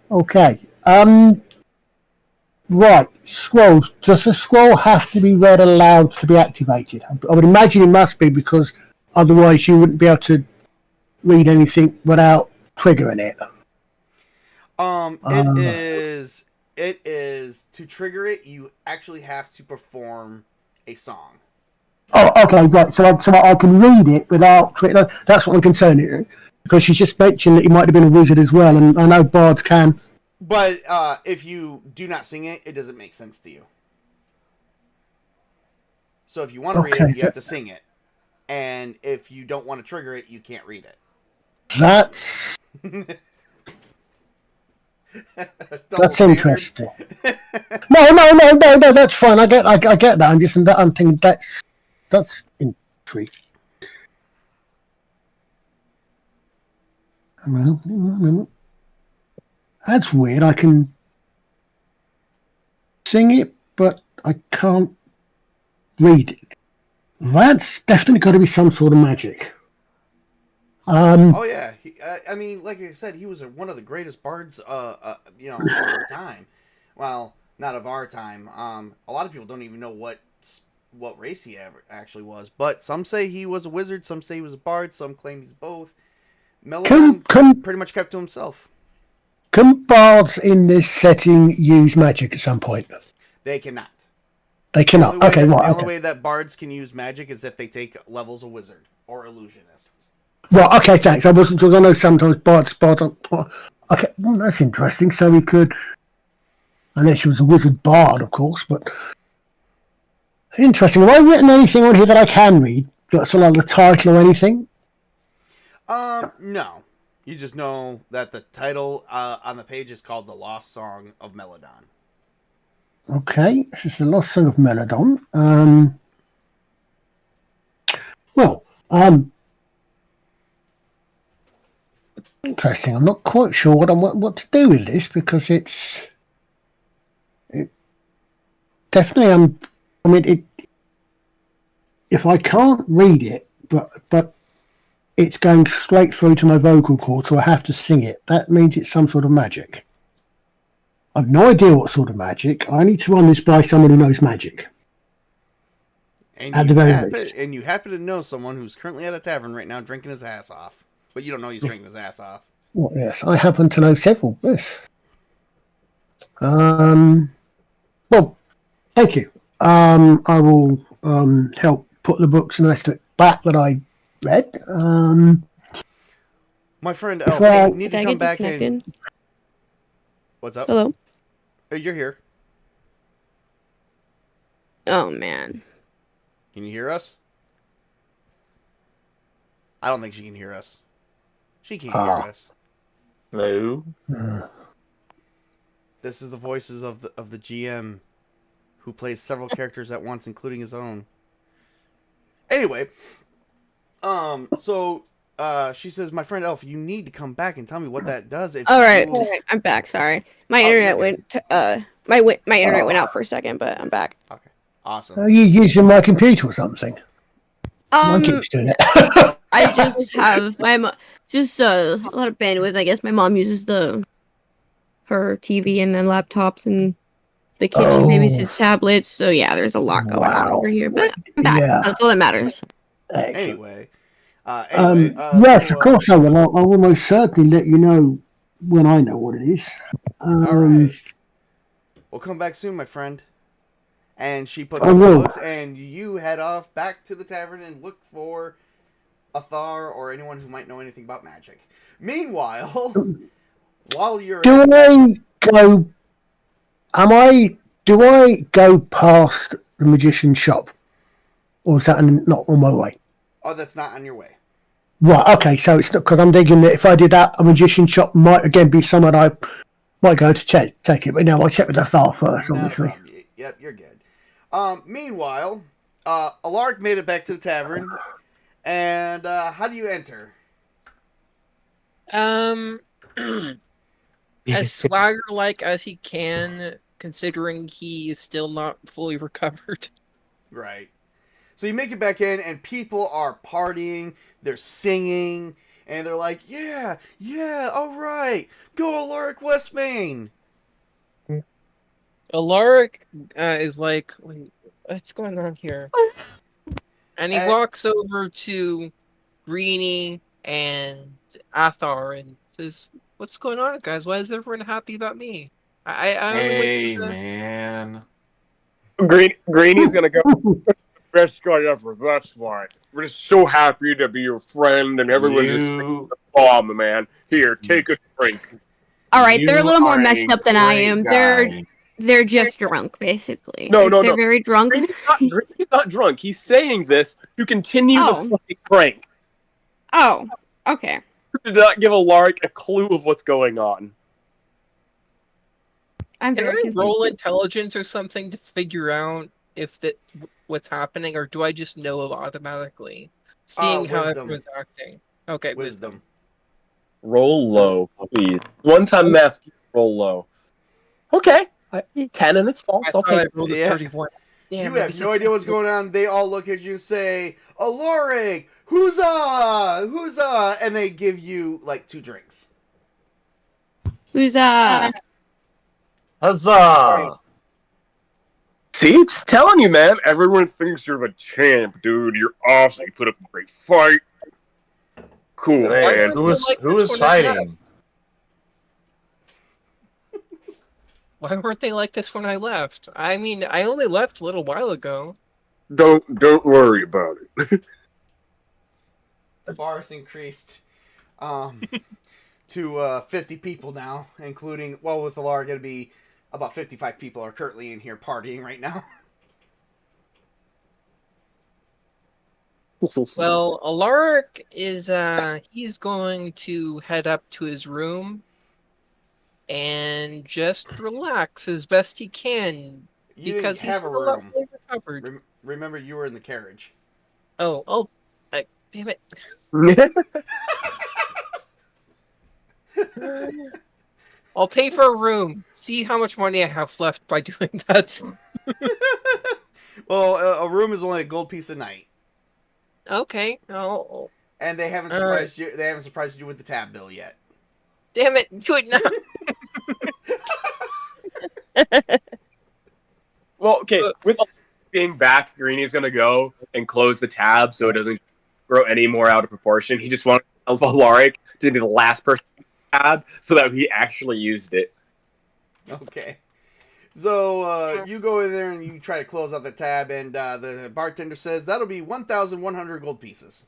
Okay. Right. Scrolls. Does the scroll have to be read aloud to be activated? I would imagine it must be, because otherwise you wouldn't be able to read anything without triggering it. It is to trigger it. You actually have to perform a song. Oh, okay, right. So I can read it without. That's what I'm concerned with, because she just mentioned that he might have been a wizard as well, and I know bards can. But if you do not sing it, it doesn't make sense to you. So if you want to read it, you have to sing it, and if you don't want to trigger it, you can't read it. That's interesting. No, that's fine. I get that. I'm thinking that's intriguing. That's weird. I can sing it, but I can't read it. That's definitely got to be some sort of magic. Oh yeah, I mean, like I said, he was one of the greatest bards, of our time. Well, not of our time. A lot of people don't even know what race he actually was, but some say he was a wizard, some say he was a bard, some claim he's both. Melodon pretty much kept to himself. Can bards in this setting use magic at some point? They cannot. They cannot. The only way that bards can use magic is if they take levels of wizard or illusionist. Well, okay, thanks. I wasn't sure. I know sometimes bards are... Okay, well, that's interesting. So we could... Unless he was a wizard bard, of course, but... Interesting. Have I written anything on here that I can read? Sort of like the title or anything? No. You just know that the title on the page is called The Lost Song of Melodon. Okay, this is The Lost Song of Melodon. Interesting. I'm not quite sure what to do with this because it definitely if I can't read it, but it's going straight through to my vocal cord, so I have to sing it. That means it's some sort of magic. I've no idea what sort of magic. I need to run this by someone who knows magic. And you happen to know someone who's currently at a tavern right now drinking his ass off. But you don't know he's drinking his ass off. Well, yes, I happen to know several. Yes. Well, thank you. I will help put the books and the rest of it back that I read. My friend Elf, you need to come back in. What's up? Hello? You're here. Oh, man. Can you hear us? I don't think she can hear us. She can't hear us. Hello? This is the voices of the GM who plays several characters at once, including his own. Anyway, so she says, my friend Elf, you need to come back and tell me what that does. All right, I'm back. Sorry, my internet went. My internet went out for a second, but I'm back. Okay, awesome. Are you using my computer or something? My keeps doing it. I just have just a lot of bandwidth. I guess my mom uses her TV and then laptops and the kitchen babysits tablets. So yeah, there's a lot going on over here. But I'm back. Yeah. That's all that matters. Anyway, yes, of course I will. I will most certainly let you know when I know what it is. All right. We'll come back soon, my friend. And she puts I up the will. books, and you head off back to the tavern and look for Athar or anyone who might know anything about magic. Meanwhile, while you're Do I go past the magician's shop? Or is that not on my way? Oh, that's not on your way. Right, okay, so it's not because I'm thinking that if I did that, a magician's shop might again be someone I might go to take it. But no, I'll check with Athar first, obviously. Yep, you're good. Meanwhile, Alaric made it back to the tavern, and how do you enter? As swagger-like as he can, considering he is still not fully recovered. Right. So you make it back in, and people are partying, they're singing, and they're like, yeah, all right, go Alaric Westmain. Alaric is like, wait, what's going on here? And he walks over to Greenie and Athar and says, what's going on, guys? Why is everyone happy about me? Hey, man. Greenie's gonna go. Best guy ever. That's why. We're just so happy to be your friend, and everyone's just the bomb, man. Here, take a drink. All right, they're a little more messed up than I am. They're just drunk, basically. No. They're very drunk. He's not drunk. He's saying this to continue the fucking prank. Oh, okay. To not give Alaric a clue of what's going on. I'm Can very I confused. roll intelligence or something to figure out if what's happening, or do I just know automatically? Seeing how Wisdom. everyone's acting. Okay, Wisdom. Roll low, please. One time mask, roll low. Okay. 10 and it's false. I I'll thought I take it. rolled a Yeah. 31. Damn, You maybe have no something- idea what's going on. They all look at you and say, Alaric, huzzah, huzzah, and they give you like 2 drinks. Who's Huzzah! See, just telling you, man. Everyone thinks you're the champ, dude. You're awesome. You put up a great fight. Cool, Hey, man. who is like this one fighting? Why weren't they like this when I left? I mean, I only left a little while ago. Don't worry about it. The bar's increased to 50 people now, including, well, with Alaric, going to be about 55 people are currently in here partying right now. Well, Alaric is he's going to head up to his room and just relax as best he can You because didn't he's have a still not room. fully recovered. Remember, you were in the carriage. Oh, damn it! I'll pay for a room. See how much money I have left by doing that. Well, a room is only a gold piece a night, Okay. Oh, and they haven't All surprised you. They haven't surprised you with the tab bill yet. damn it! Do it now. Well, okay. With being back, Greeny's gonna go and close the tab so it doesn't grow any more out of proportion. He just wanted Alaric to be the last person to tab so that he actually used it. Okay. So you go in there and you try to close out the tab, and the bartender says that'll be 1,100 gold pieces.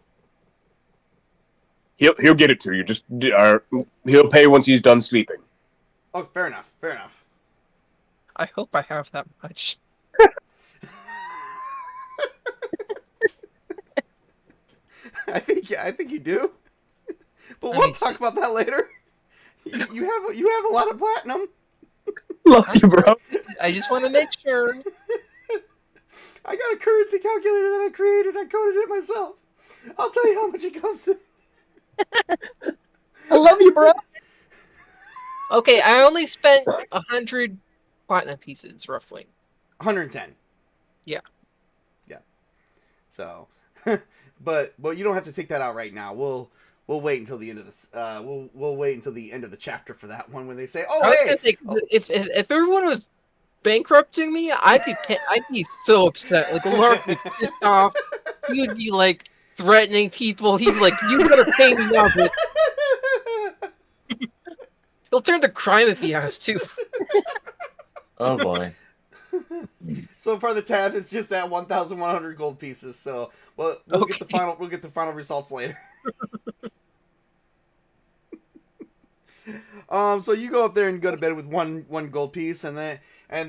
He'll get it to you. Just he'll pay once he's done sleeping. Oh, fair enough. Fair enough. I hope I have that much. I think you do. But Let we'll me talk see. about that later. You have a lot of platinum. Love you, bro. I just want to make sure. I got a currency calculator that I created. I coded it myself. I'll tell you how much it comes to. I love you, bro. Okay, I only spent 100 platinum pieces, roughly. 110. Yeah. So, but you don't have to take that out right now. We'll wait until the end of this. We'll wait until the end of the chapter for that one when they say, "Oh, I was hey." gonna say, 'cause if everyone was bankrupting me, I'd be so upset. Like Lark would be pissed off. He would be like threatening people. He'd be like, "You better pay me now." But he'll turn to crime if he has to. Oh boy. So far, the tab is just at 1,100 gold pieces. So, we'll get the Okay. final results later. So you go up there and go to bed with one gold piece, and the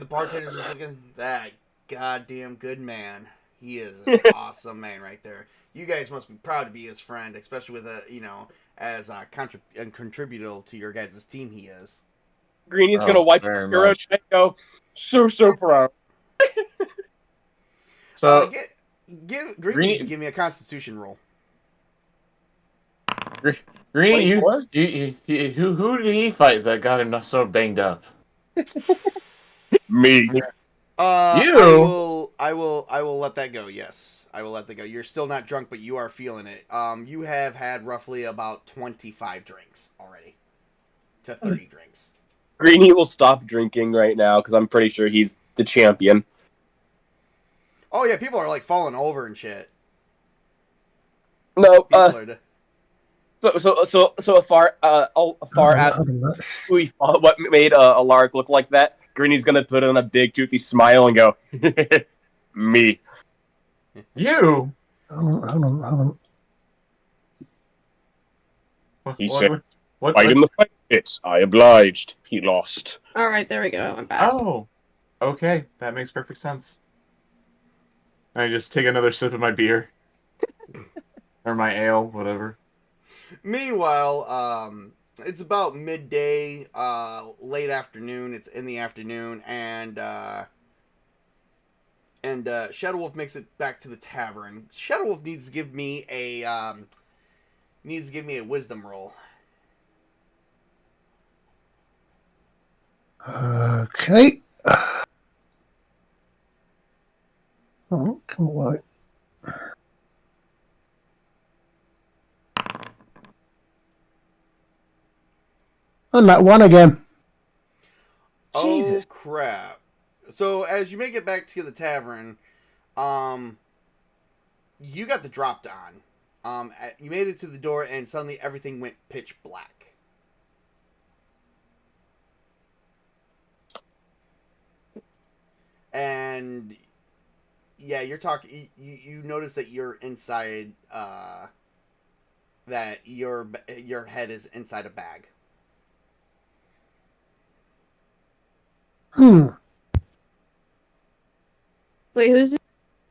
bartender's just looking, that goddamn good man. He is an awesome man right there. You guys must be proud to be his friend, especially with as a contributor to your guys' team he is. Greeny's Oh, gonna wipe very your much. and go, so proud. So Green Greeny- needs to give me a Constitution roll. Greeny, Wait, who did he fight that got him so banged up? Me. You? I will let that go. Yes, I will let that go. You're still not drunk, but you are feeling it. You have had roughly about 25 drinks already, to 30 drinks. Greeny will stop drinking right now because I'm pretty sure he's the champion. Oh yeah, people are like falling over and shit. No, People are. so as far as we thought what made Alaric look like that, Greeny's gonna put on a big toothy smile and go, me. You? Hold on. He said, What? fight in the fight pits. I obliged. He lost. All right, there we go. I'm back. Oh, okay. That makes perfect sense. I just take another sip of my beer. Or my ale, whatever. Meanwhile, it's about midday, late afternoon. It's in the afternoon, and Shadow Wolf makes it back to the tavern. Shadow Wolf needs to give me a wisdom roll. Okay. Oh, come on. And that one again. Jesus. Oh crap! So as you make it back to the tavern, you got the drop down. You made it to the door, and suddenly everything went pitch black. And yeah, you're talking. You notice that you're inside. That your head is inside a bag. Wait, who's this?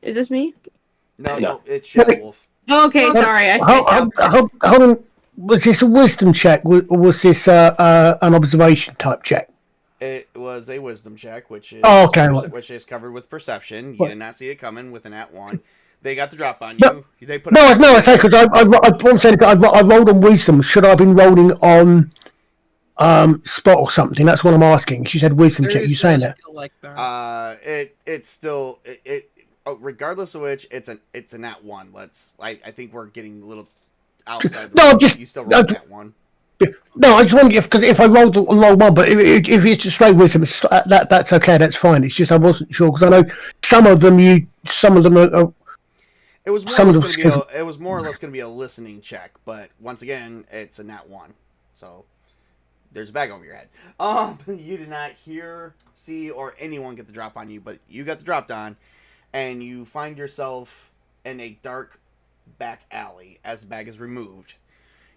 Is this me? No, it's Shadow Wolf. Okay, sorry. I Hold on. Was this a wisdom check, or was this an observation type check? It was a wisdom check, which is which is covered with perception. You did not see it coming with an @1. They got the drop on you. They put I say because I'm saying I rolled on wisdom. Should I have been rolling on spot or something? That's what I'm asking. She said wisdom check. You saying that? It's still regardless of which it's an @1. I think we're getting a little outside. You still roll @1. No, I just want to because if I rolled a low one, but if it's just straight wisdom, that's okay. That's fine. It's just I wasn't sure because I know some of them are. It was more or less going to be a listening check, but once again, it's a @1. So there's a bag over your head. You did not hear, see, or anyone get the drop on you, but you got the drop on, and you find yourself in a dark back alley as the bag is removed.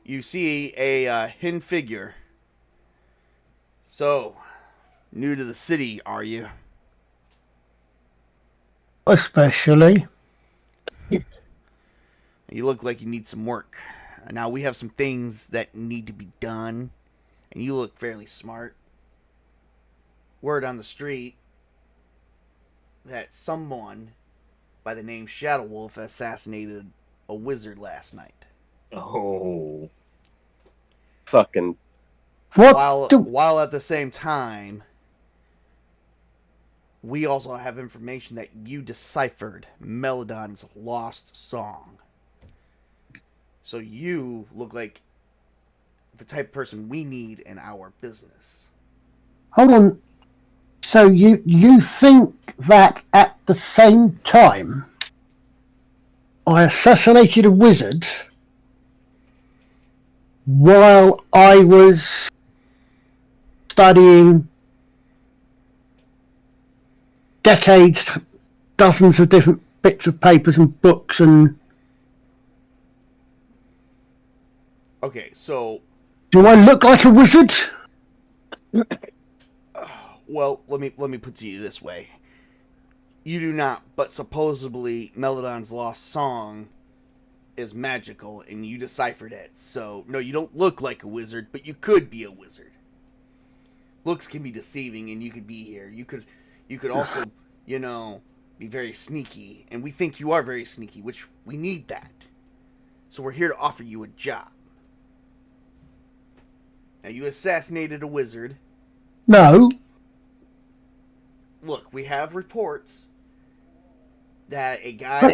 You see a hidden figure. So, new to the city, are you? Especially. You look like you need some work. Now, we have some things that need to be done, and you look fairly smart. Word on the street that someone by the name Shadow Wolf assassinated a wizard last night. Oh. Fucking. While at the same time, we also have information that you deciphered Melodon's lost song. So you look like the type of person we need in our business. Hold on. So you think that at the same time I assassinated a wizard while I was studying decades, dozens of different bits of papers and books and... Okay, so... Do I look like a wizard? Well, let me put it to you this way. You do not, but supposedly Melodon's lost song is magical, and you deciphered it. So, no, you don't look like a wizard, but you could be a wizard. Looks can be deceiving, and you could be here. You could also, be very sneaky, and we think you are very sneaky, which we need that. So we're here to offer you a job. Now, you assassinated a wizard. No. Look, we have reports that a guy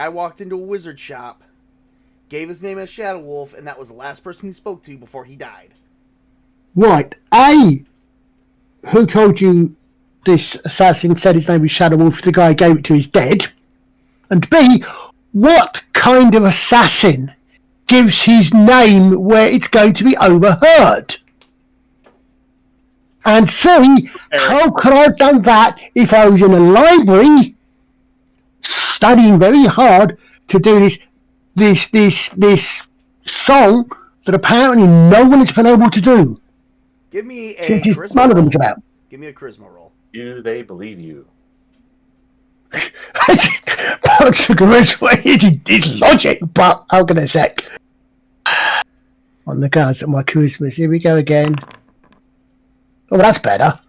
walked into a wizard shop, gave his name as Shadow Wolf, and that was the last person he spoke to before he died. Right. A, who told you this assassin said his name was Shadow Wolf? The guy who gave it to is dead. And B, what kind of assassin gives his name where it's going to be overheard? And C, how could I have done that if I was in a library studying very hard to do this song that apparently no one has been able to do? Give me a charisma none of them's about. Give me a charisma roll. Do they believe you? Parts of charisma is logic, but hold on a sec. On the cards at my charisma, here we go again. Oh, that's better.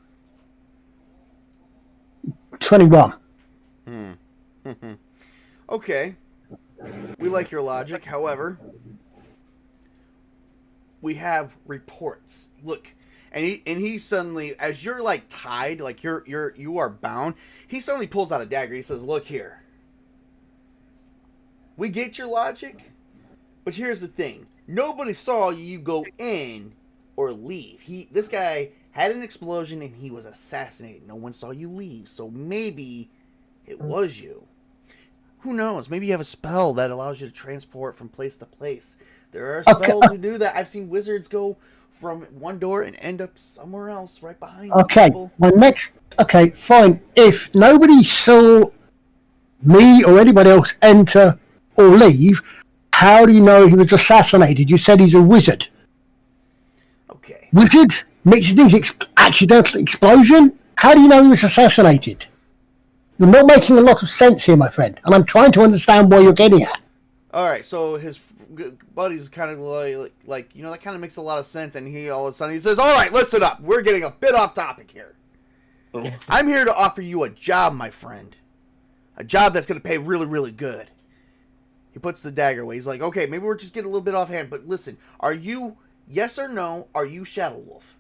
21. Okay. We like your logic. However, we have reports. Look, And he suddenly, as you're like tied, like you are bound, he suddenly pulls out a dagger. He says, "Look here. We get your logic, but here's the thing. Nobody saw you go in or leave. This guy had an explosion and he was assassinated. No one saw you leave. So maybe it was you. Who knows? Maybe you have a spell that allows you to transport from place to place. There are spells who do that. I've seen wizards go from one door and end up somewhere else right behind people. Okay, fine. If nobody saw me or anybody else enter or leave, how do you know he was assassinated? You said he's a wizard. Okay. Wizard? Makes things accidental explosion? How do you know he was assassinated? You're not making a lot of sense here, my friend, and I'm trying to understand where you're getting at. All right, so his buddy's kind of like that kind of makes a lot of sense, and he all of a sudden he says, "All right, listen up. We're getting a bit off topic here. I'm here to offer you a job, my friend. A job that's going to pay really, really good." He puts the dagger away. He's like, "Okay, maybe we're just getting a little bit offhand, but listen, are you, yes or no, are you Shadow Wolf?"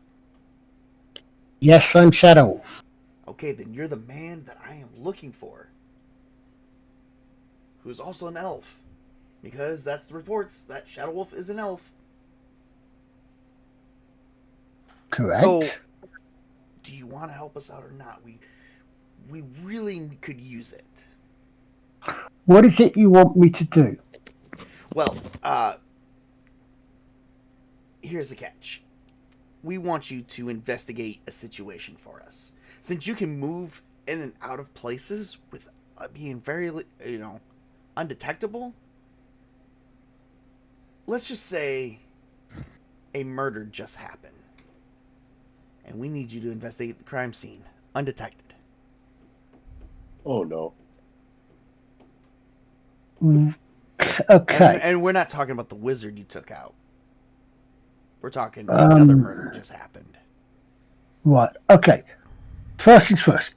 Yes, I'm Shadow Wolf. Okay, then you're the man that I am looking for. Who's also an elf. Because that's the reports that Shadow Wolf is an elf. Correct. So, do you want to help us out or not? We really could use it. What is it you want me to do? Well, here's the catch. We want you to investigate a situation for us. Since you can move in and out of places with being very, undetectable, let's just say a murder just happened. And we need you to investigate the crime scene, undetected. Oh, no. Okay. And we're not talking about the wizard you took out. We're talking another murder just happened. Right. Okay. First things first.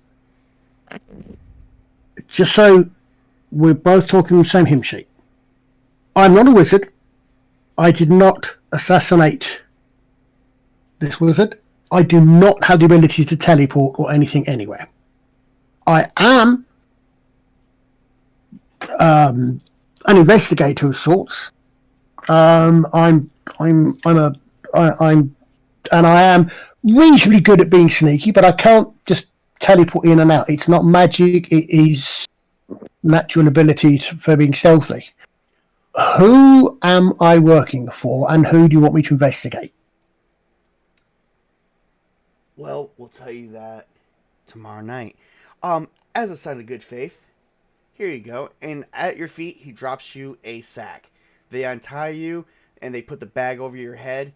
Just so we're both talking the same hymn sheet. I'm not a wizard. I did not assassinate this wizard. I do not have the ability to teleport or anything anywhere. I am an investigator of sorts. I am reasonably good at being sneaky, but I can't just teleport in and out. It's not magic. It is natural ability for being stealthy. Who am I working for, and who do you want me to investigate? Well, we'll tell you that tomorrow night. As a sign of good faith, here you go. And at your feet, he drops you a sack. They untie you, and they put the bag over your head,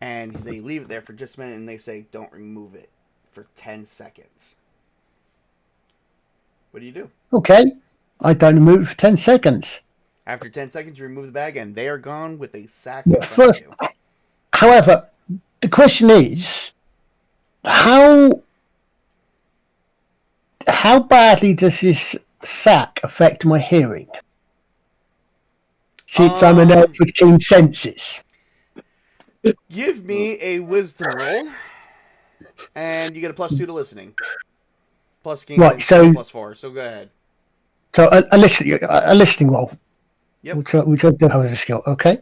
and they leave it there for just a minute, and they say, "Don't remove it for 10 seconds." What do you do? Okay. I don't move for 10 seconds. After 10 seconds, you remove the bag, and they are gone with a sack Yeah, in front of you. However, the question is, how badly does this sack affect my hearing? Since I'm an elf with keen senses. Give me a wisdom roll, and you get a +2 to listening. Plus keen Right, senses, so- +4, so go ahead. So a listening roll. Yep. Which I don't have as a skill. Okay.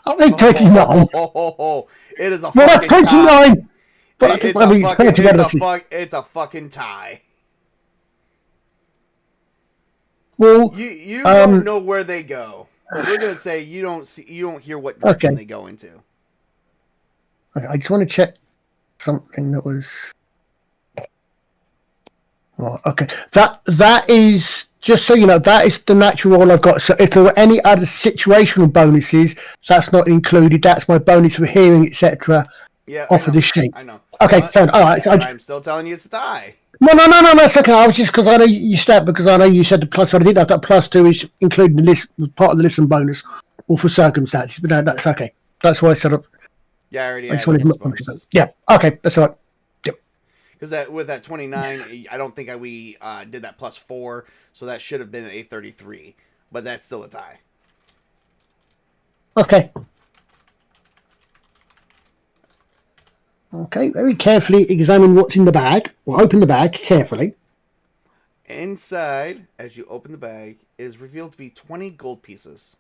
I think 29. It is a Well, that's fucking tie. 29. But It's a fucking tie. Well, You don't know where they go. We're gonna say you don't hear what direction Okay. they go into. okay, I just want to check something that was. Oh, okay, that is just so you know. That is the natural roll I've got. So if there were any other situational bonuses, that's not included. That's my bonus for hearing, etc. Yeah, Off of the sheet. I know. Okay, But- fine. All right. So but I'm still telling you it's a tie. No, that's okay. I was just because I know you said because I know you said the plus. I didn't know if that +2 is including the list, part of the listen bonus, or for circumstances. But no, that's okay. That's why I set up. Yeah, I already I just had wanted those to bonuses. Yeah. Okay. That's all right. Because with that 29, I don't think we did that +4, so that should have been a 33. But that's still a tie. Okay. Okay, very carefully examine what's in the bag. Well, open the bag carefully. Inside, as you open the bag, is revealed to be 20 gold pieces.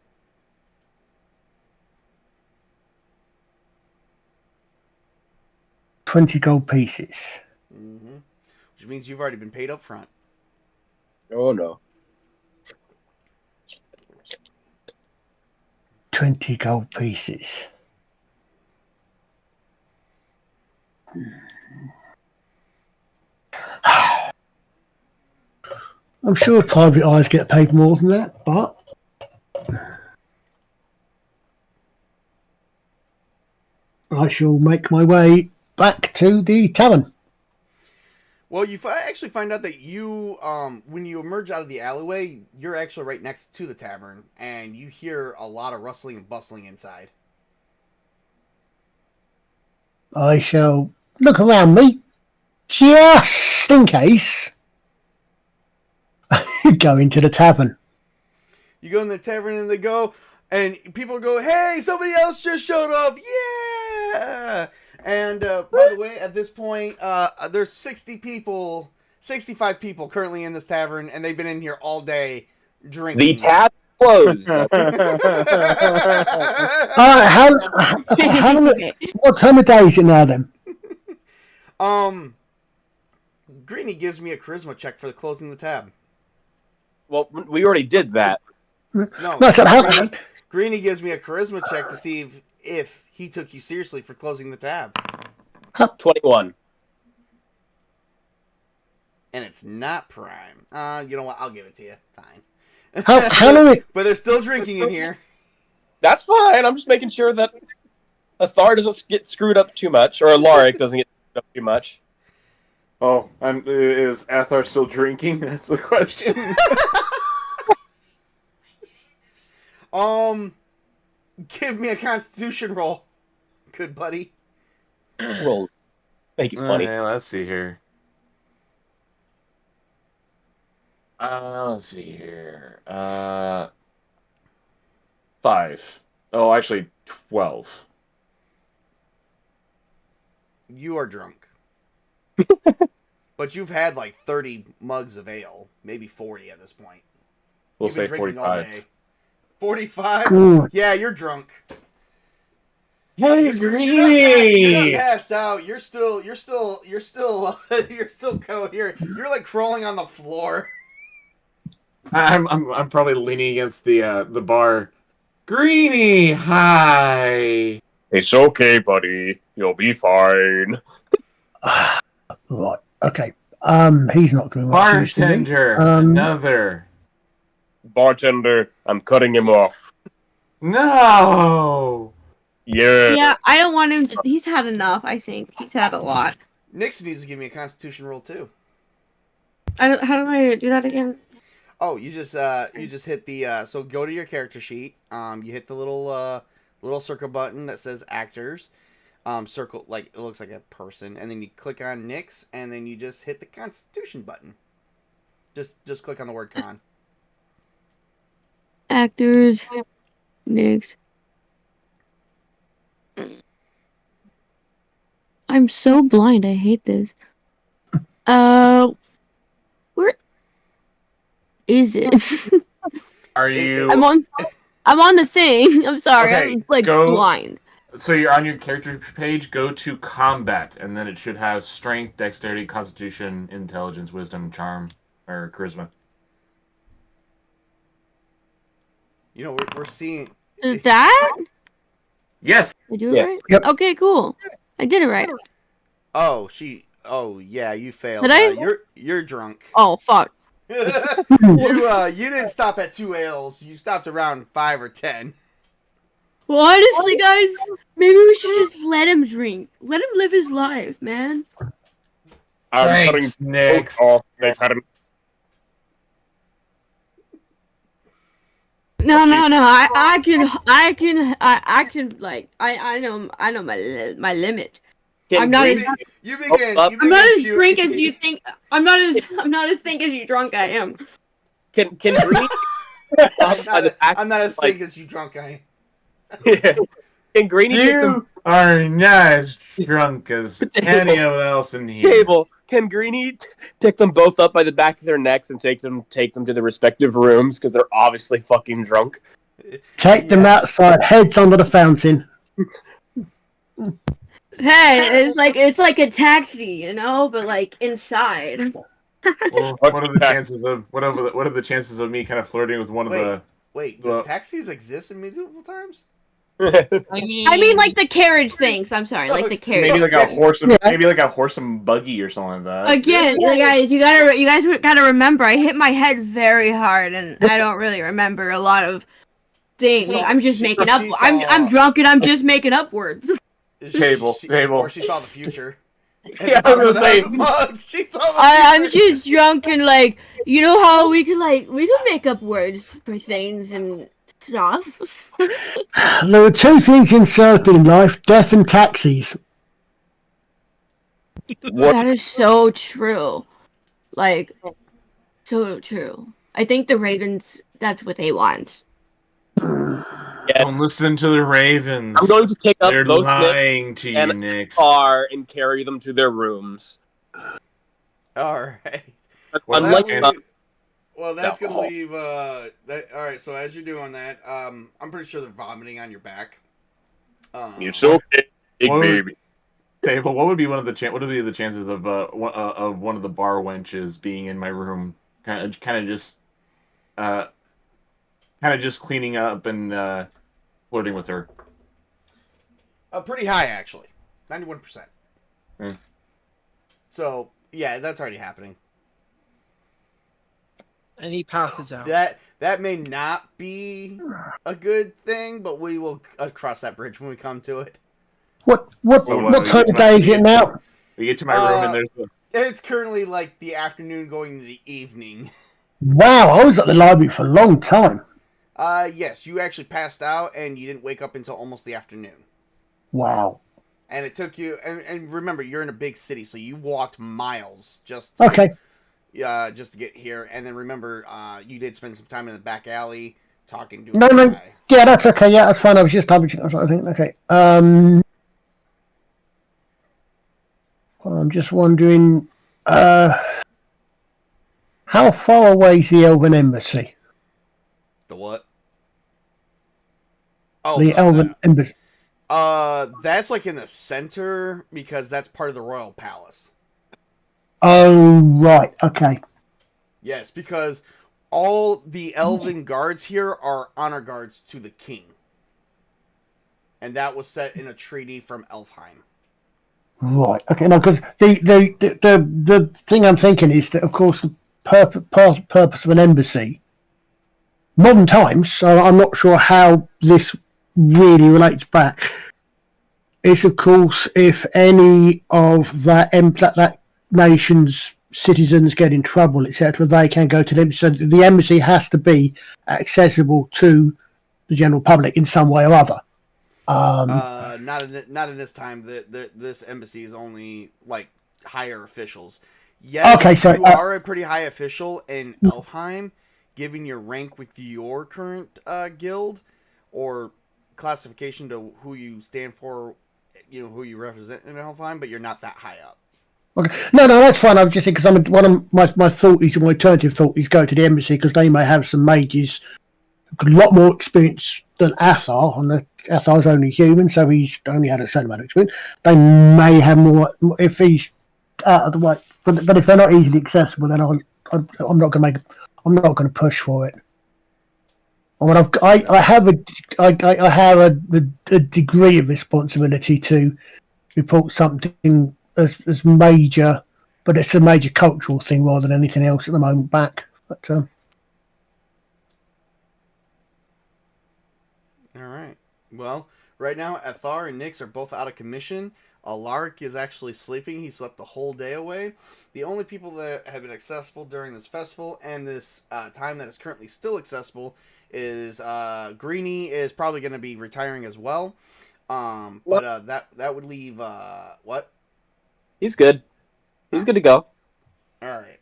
20 gold pieces. Mm-hmm. Which means you've already been paid up front. Oh no. 20 gold pieces. I'm sure private eyes get paid more than that, but I shall make my way back to the tavern. Well, you actually find out that you, when you emerge out of the alleyway, you're actually right next to the tavern, and you hear a lot of rustling and bustling inside. I shall look around me just in case. Go into the tavern. You go in the tavern and and people go, "Hey, somebody else just showed up! Yeah!" And by the way, at this point, there's 65 people currently in this tavern, and they've been in here all day drinking. The tap closed. What time of day is it now then? Greeny gives me a charisma check for closing the tab. Well, we already did that. No, So Greeny gives me a charisma check to see if he took you seriously for closing the tab. 21. And it's not prime. You know what? I'll give it to you. Fine. how long? But they're still drinking in here. That's fine. I'm just making sure that Athar doesn't get screwed up too much, or Alaric doesn't get screwed up too much. Oh, is Athar still drinking? That's the question. Give me a Constitution roll. Good buddy. Roll. Make it funny. Okay, let's see here. Let's see here. 5. Oh, actually, 12. You are drunk. But you've had like 30 mugs of ale, maybe 40 at this point. We'll You've been say drinking 45. all day. 45? Ooh. Yeah, you're drunk. Hey, You're not passed out. You're still coherent. You're like crawling on the floor. I'm probably leaning against the bar. Greeny, hi. It's okay, buddy. You'll be fine. Right. Okay. He's not going to Bartender, another. Bartender, I'm cutting him off. No. Yeah. Yeah, I don't want him to. He's had enough, I think. He's had a lot. Nixon needs to give me a Constitution roll too. How do I do that again? Oh, you just hit the so go to your character sheet. You hit the little circle button that says actors. Circle, like it looks like a person, and then you click on Nix, and then you just hit the Constitution button. Just click on the word con. Actors. Nix. I'm so blind. I hate this. Where is it? Are you? I'm on the thing. I'm sorry. Okay, I'm like go- blind. So you're on your character page. Go to combat, and then it should have strength, dexterity, constitution, intelligence, wisdom, charm, or charisma. You know, we're seeing. Is that? Yes. I do it Yes. right? Yep. Okay, cool. I did it right. Oh, yeah, you failed. Did I? You're drunk. Oh, fuck. You didn't stop at 2 ales. You stopped around 5 or 10. Well, honestly, guys, maybe we should just let him drink. Let him live his life, man. I'm Thanks, cutting Nix. off. They cut him. No. I can like I know my limit. I'm not as You begin. I'm not as drink as you think. I'm not as think as you drunk I am. Can Green? I'm not as thick as you drunk I am. Can Greeny take them? You are not as drunk as anyone else in here. Table. Can Greeny pick them both up by the back of their necks and take them to their respective rooms because they're obviously fucking drunk? Take them outside, heads under the fountain. Hey, it's like a taxi, you know, but like inside. Well, what are the chances of me kind of flirting with one of the? Wait, does taxis exist in medieval times? I mean, like the carriage things. I'm sorry, like the carriage. Maybe like a horse and buggy or something like that. Again, guys, you guys gotta remember, I hit my head very hard, and I don't really remember a lot of things. I'm just making up. I'm drunk, and I'm just making up words. Table. Or she saw the future. Yeah, I was gonna say. She saw the I'm just drunk, and like, you know how we can make up words for things and stuff. There are two things in certain in life: death and taxis. That is so true. Like, so true. I think the Ravens, that's what they want. Don't listen to the Ravens. I'm going to pick up They're both lying Nick to you, and Nick. car and carry them to their rooms. Alright. Well, that's gonna leave alright, so as you're doing that, I'm pretty sure they're vomiting on your back. You're so big, baby. Table. What would be the chances of one of the bar wenches being in my room, kind of just cleaning up and flirting with her? Pretty high, actually. 91%. Hmm. So, yeah, that's already happening. And he passes out. That may not be a good thing, but we will cross that bridge when we come to it. What time of day is it now? We get to my room and there's the... It's currently like the afternoon going to the evening. Wow, I was at the library for a long time. Yes, you actually passed out and you didn't wake up until almost the afternoon. Wow. And it took you, and remember, you're in a big city, so you walked miles just to get here. And then remember, you did spend some time in the back alley talking to No, guy. yeah, that's okay. Yeah, that's fine. I was just double checking. I think, okay. Well, I'm just wondering, how far away is the Elven Embassy? The what? Oh, The Elven Embassy. That's like in the center because that's part of the royal palace. Oh, right. Okay. Yes, because all the elven guards here are honor guards to the king. And that was set in a treaty from Elfheim. Right. Okay. No, because the thing I'm thinking is that, of course, the purpose of an embassy, modern times. So I'm not sure how this really relates back. Is, of course, if any of that nation's citizens get in trouble, etc., they can go to the embassy. So the embassy has to be accessible to the general public in some way or other. Not in this time. This embassy is only like higher officials. Yes, okay, so you are a pretty high official in Elfheim, given your rank with your current guild or classification to who you stand for, who you represent in Elfheim, but you're not that high up. Okay. No, that's fine. I was just thinking because one of my thought is, my alternative thought is go to the embassy because they may have some mages, a lot more experience than Athar, and Athar's only human, so he's only had a certain amount of experience. They may have more if he's out of the way, but if they're not easily accessible, then I'm not going to push for it. I mean, I have a degree of responsibility to report something as major, but it's a major cultural thing rather than anything else at the moment back. But all right. Well, right now, Athar and Nyx are both out of commission. Alaric is actually sleeping. He slept the whole day away. The only people that have been accessible during this festival and this time that is currently still accessible is Greeny is probably going to be retiring as well. But that would leave what? He's good. He's good to go. All right.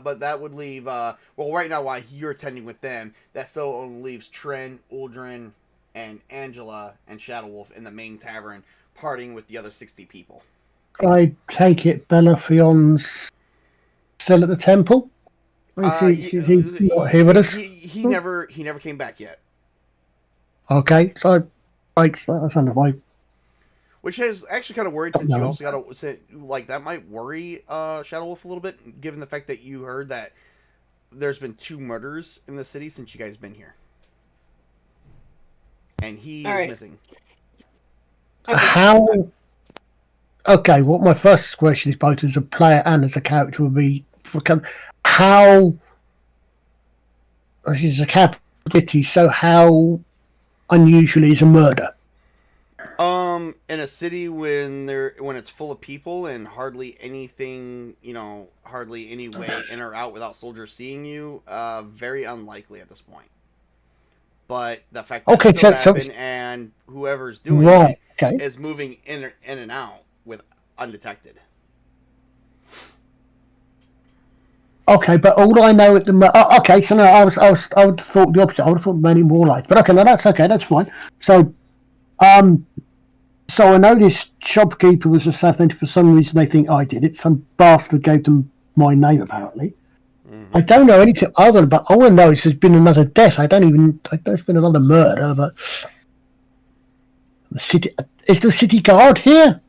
But that would leave right now while you're attending with them, that still only leaves Tren, Uldren, and Angela and Shadow Wolf in the main tavern, partying with the other 60 people. I take it Belafion's still at the temple? Is he not here with us? He never came back yet. Okay, so that's under my. Which has actually kind of worried, since you also got to say, like, that might worry Shadow Wolf a little bit, given the fact that you heard that there's been 2 murders in the city since you guys been here, and he is missing. How? Okay, what my first question is, both as a player and as a character, would be how. This is a capital city, so how unusual is a murder? In a city when it's full of people and hardly anything, hardly any way in or out without soldiers seeing you, very unlikely at this point. But the fact that it happened and whoever's doing it is moving in and out with undetected. Okay, but all I know at the okay, so no, I would have thought the opposite. I would have thought many more lights, but okay, no, that's okay, that's fine. So, so I know this shopkeeper was assassinated. For some reason, they think I did it. Some bastard gave them my name, apparently. Mm-hmm. I don't know anything other, but all I know is there's been another death. There's been another murder, but the city, is the city guard here?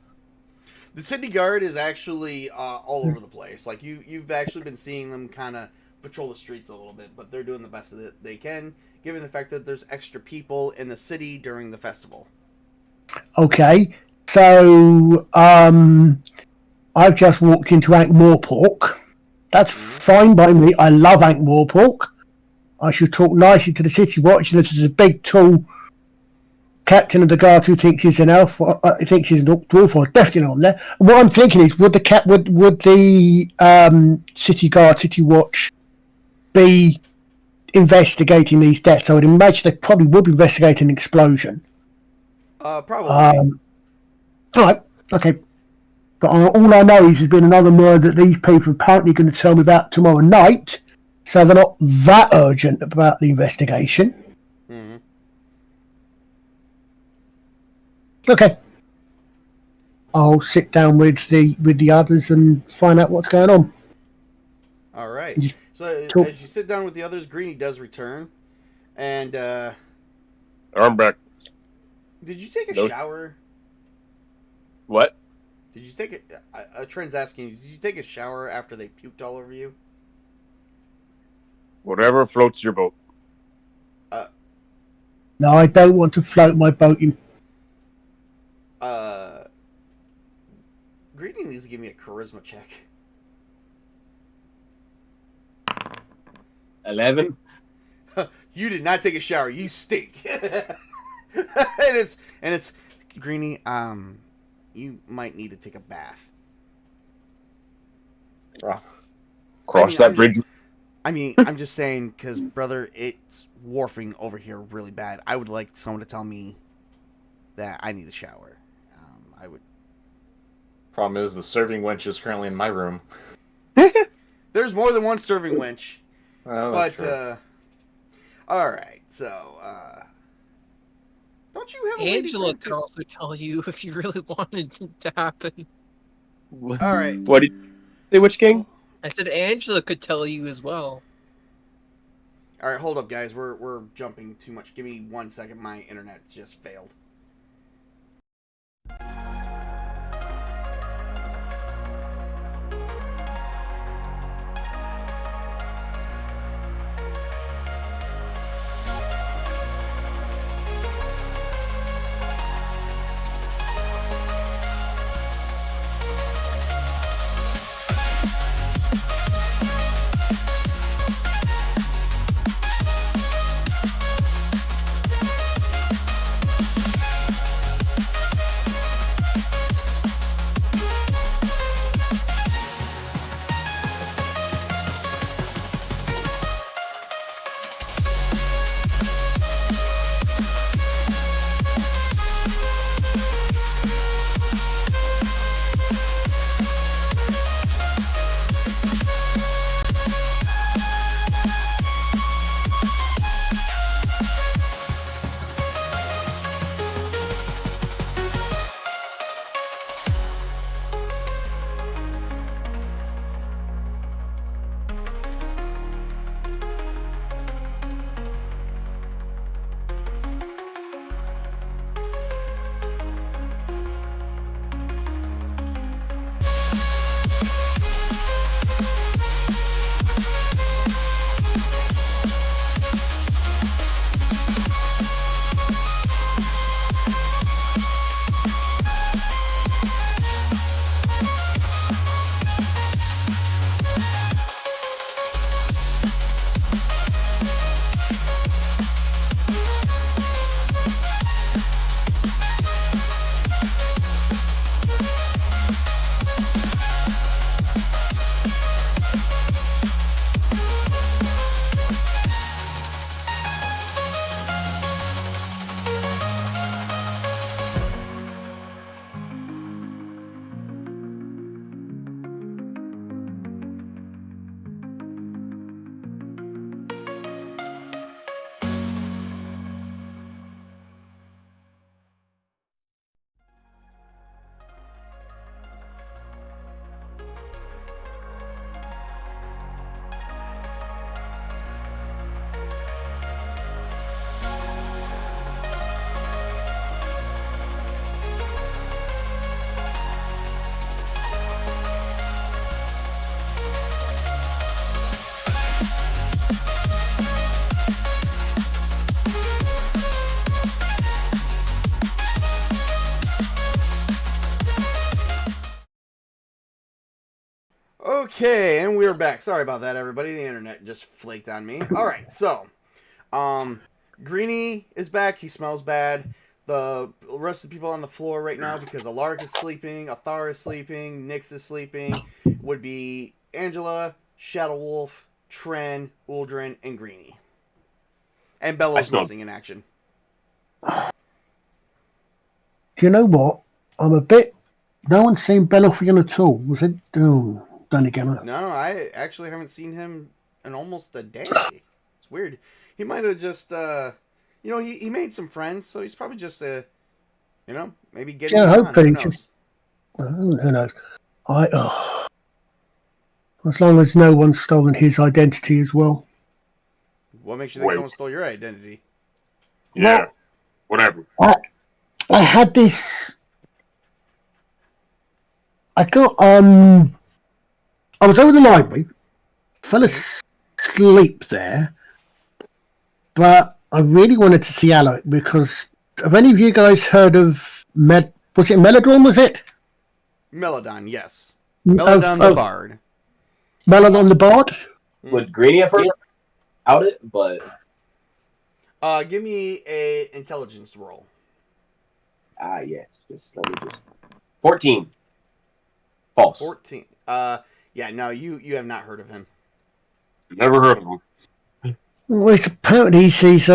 The city guard is actually all over the place. Like, you've actually been seeing them kind of patrol the streets a little bit, but they're doing the best that they can, given the fact that there's extra people in the city during the festival. Okay, so I've just walked into Ankh-Moor Pork. That's fine by me. I love Ankh-Moor Pork. I should talk nicely to the city watch, and if there's a big, tall captain of the guard who thinks he's an elf, thinks he's an dwarf, or definitely not on there. And what I'm thinking is, would the city guard, city watch, be investigating these deaths? I would imagine they probably would be investigating an explosion. Probably. All right. Okay. But all I know is there's been another murder that these people are apparently going to tell me about tomorrow night, so they're not that urgent about the investigation. Mm-hmm. Okay. I'll sit down with the others and find out what's going on. All right. So as you sit down with the others, Greeny does return, and I'm back. Did you take a shower? What? Did you take a Trent's asking you, did you take a shower after they puked all over you? Whatever floats your boat. No, I don't want to float my boat in. Greeny needs to give me a charisma check. 11. You did not take a shower. You stink. and it's Greeny. You might need to take a bath. Cross that bridge. I'm just saying, because, brother, it's wharfing over here really bad. I would like someone to tell me that I need a shower. I would. Problem is, the serving wench is currently in my room. There's more than one serving wench. Oh, that's but, true. all right, so, don't you have a Angela could also tell you if you really wanted it to happen. All right. What did you say, Witch King? I said Angela could tell you as well. All right, hold up, guys. We're jumping too much. Give me 1 second. My internet just failed. Okay, and we're back. Sorry about that, everybody. The internet just flaked on me. All right, so, Greenie is back. He smells bad. The rest of the people on the floor right now, because Alaric is sleeping, Athar is sleeping, Nyx is sleeping, would be Angela, Shadow Wolf, Tren, Uldren, and Greenie. And Bello's missing in action. Do you know what? I'm a bit. No one's seen Bellofian at all. Was it? Oh, Danny Gamma. No, I actually haven't seen him in almost a day. It's weird. He might have just, he made some friends, so he's probably just maybe getting. Yeah, hopefully. Who knows? Who knows? As long as no one's stolen his identity as well. What makes you think someone stole your identity? Yeah, whatever. I had this. I was over the library, fell asleep there, but I really wanted to see Alaric because have any of you guys heard of was it Melodron, was it? Melodon, yes. Melodon the Bard. Melodon the Bard? Would Greenie have heard about it, but... Give me a intelligence roll. Yes. Let me 14. False. 14. Yeah, no, you have not heard of him. Never heard of him. Well, apparently he's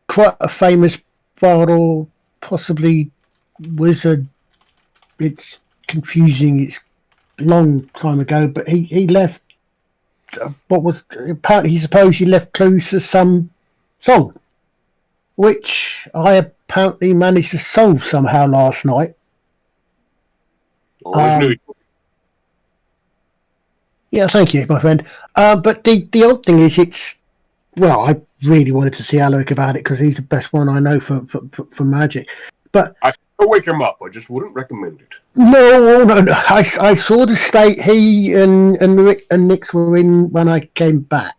quite a famous bard or possibly wizard. It's confusing. It's a long time ago, but he left apparently he supposedly left clues to some song, which I apparently managed to solve somehow last night. Always knew. Yeah, thank you, my friend. But the odd thing is, I really wanted to see Alaric about it because he's the best one I know for magic. But I could wake him up. I just wouldn't recommend it. No. I saw the state he and Rick and Nyx were in when I came back.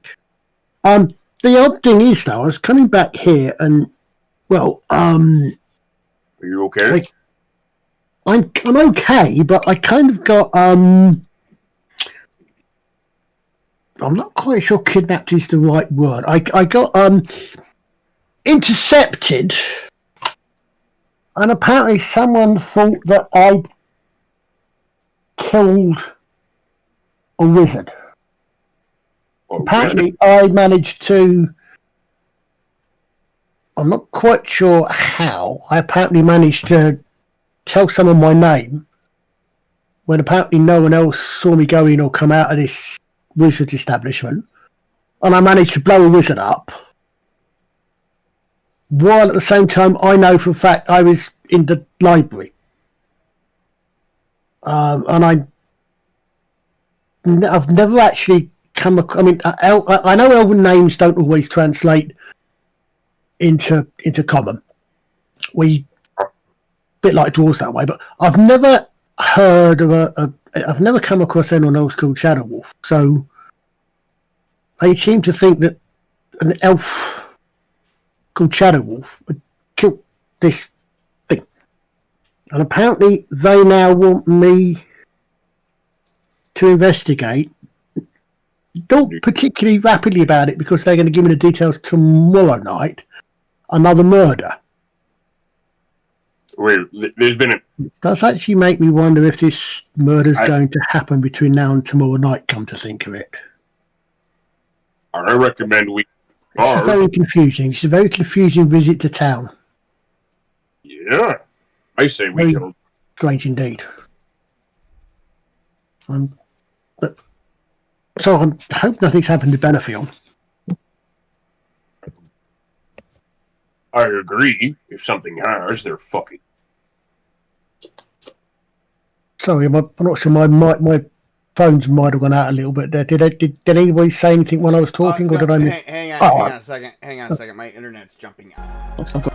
The odd thing is, though, I was coming back here and, are you okay? I'm okay, but I kind of got I'm not quite sure kidnapped is the right word. I got intercepted, and apparently someone thought that I'd killed a wizard. Apparently I managed to, I'm not quite sure how, I apparently managed to tell someone my name when apparently no one else saw me go in or come out of this wizard establishment, and I managed to blow a wizard up while at the same time I know for a fact I was in the library, and I've never actually come across, I mean, I know elven names don't always translate into common, we a bit like dwarves that way, but I've never heard of I've never come across anyone else called Shadow Wolf, so I seem to think that an elf called Shadow Wolf would kill this thing. And apparently they now want me to investigate, not particularly rapidly about it because they're going to give me the details tomorrow night, another murder. Wait, there's been a... Does actually make me wonder if this murder's going to happen between now and tomorrow night, come to think of it. I recommend we... It's very confusing. It's a very confusing visit to town. Yeah. I say we kill him. Strange indeed. So I hope nothing's happened to Benefield. I agree. If something has, they're fucking... Sorry, I'm not sure my phones might have gone out a little bit there. Did anybody say anything when I was talking, or did I miss? Hang on a second. My internet's jumping out.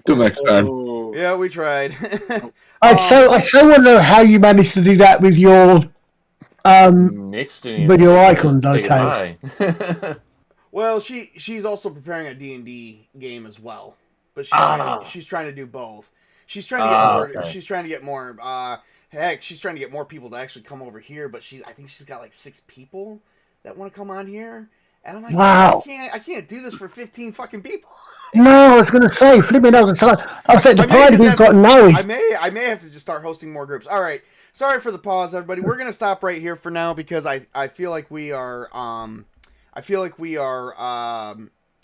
Till next time. Oh. Yeah, we tried. I so want to know how you managed to do that with your Nix didn't even with your say icon, though, say Tails. goodbye. Well, she's also preparing a D&D game as well, but she's trying to do both. She's trying to get more. Okay. She's trying to get more. Heck, she's trying to get more people to actually come over here. But I think she's got like 6 people that want to come on here, and I'm like, Wow. I can't do this for 15 fucking people. No, I was going to say, flipping out. I said the I may party just we've have got to- now. I may have to just start hosting more groups. All right, sorry for the pause, everybody. We're gonna stop right here for now because I feel like we are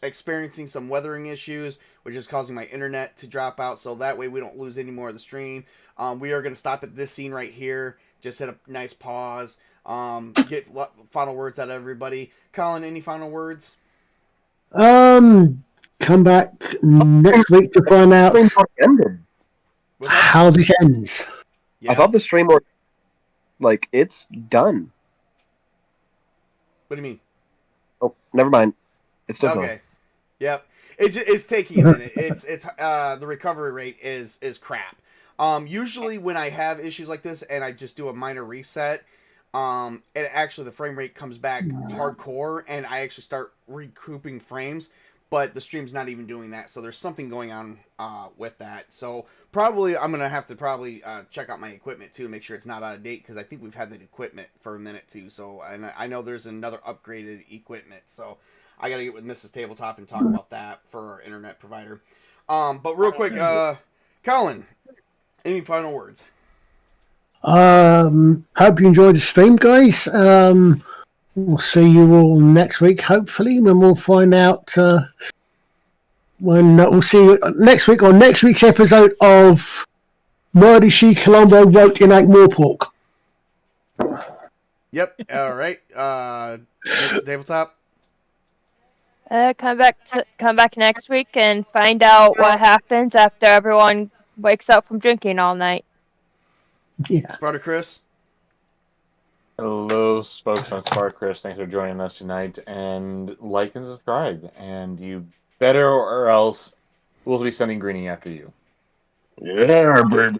experiencing some weathering issues, which is causing my internet to drop out. So that way we don't lose any more of the stream. We are gonna stop at this scene right here. Just hit a nice pause. Get final words out of everybody. Colin, any final words? Come back next week to find out Ended. how this ends. Yeah. I thought the stream were like it's done. What do you mean? Oh, never mind. It's still going. Okay. Yep. It's taking a minute. It's the recovery rate is crap. Usually when I have issues like this and I just do a minor reset, and actually the frame rate comes back hardcore and I actually start recouping frames, but the stream's not even doing that. So there's something going on with that. So probably I'm gonna have to check out my equipment too, make sure it's not out of date because I think we've had that equipment for a minute too. So and I know there's another upgraded equipment. So I got to get with Mrs. Tabletop and talk about that for our internet provider. But real quick, Colin, any final words? Hope you enjoyed the stream, guys. We'll see you all next week, hopefully, when we'll find out when we'll see you next week on next week's episode of Murder She Colombo Wrote in More Pork. Yep. All right. Mrs. Tabletop. Come back next week and find out what happens after everyone wakes up from drinking all night. Yeah. Sparta Chris. Hello, folks. I'm Spark Chris. Thanks for joining us tonight. And like and subscribe. And you better, or else we'll be sending Greenie after you. Yeah, baby.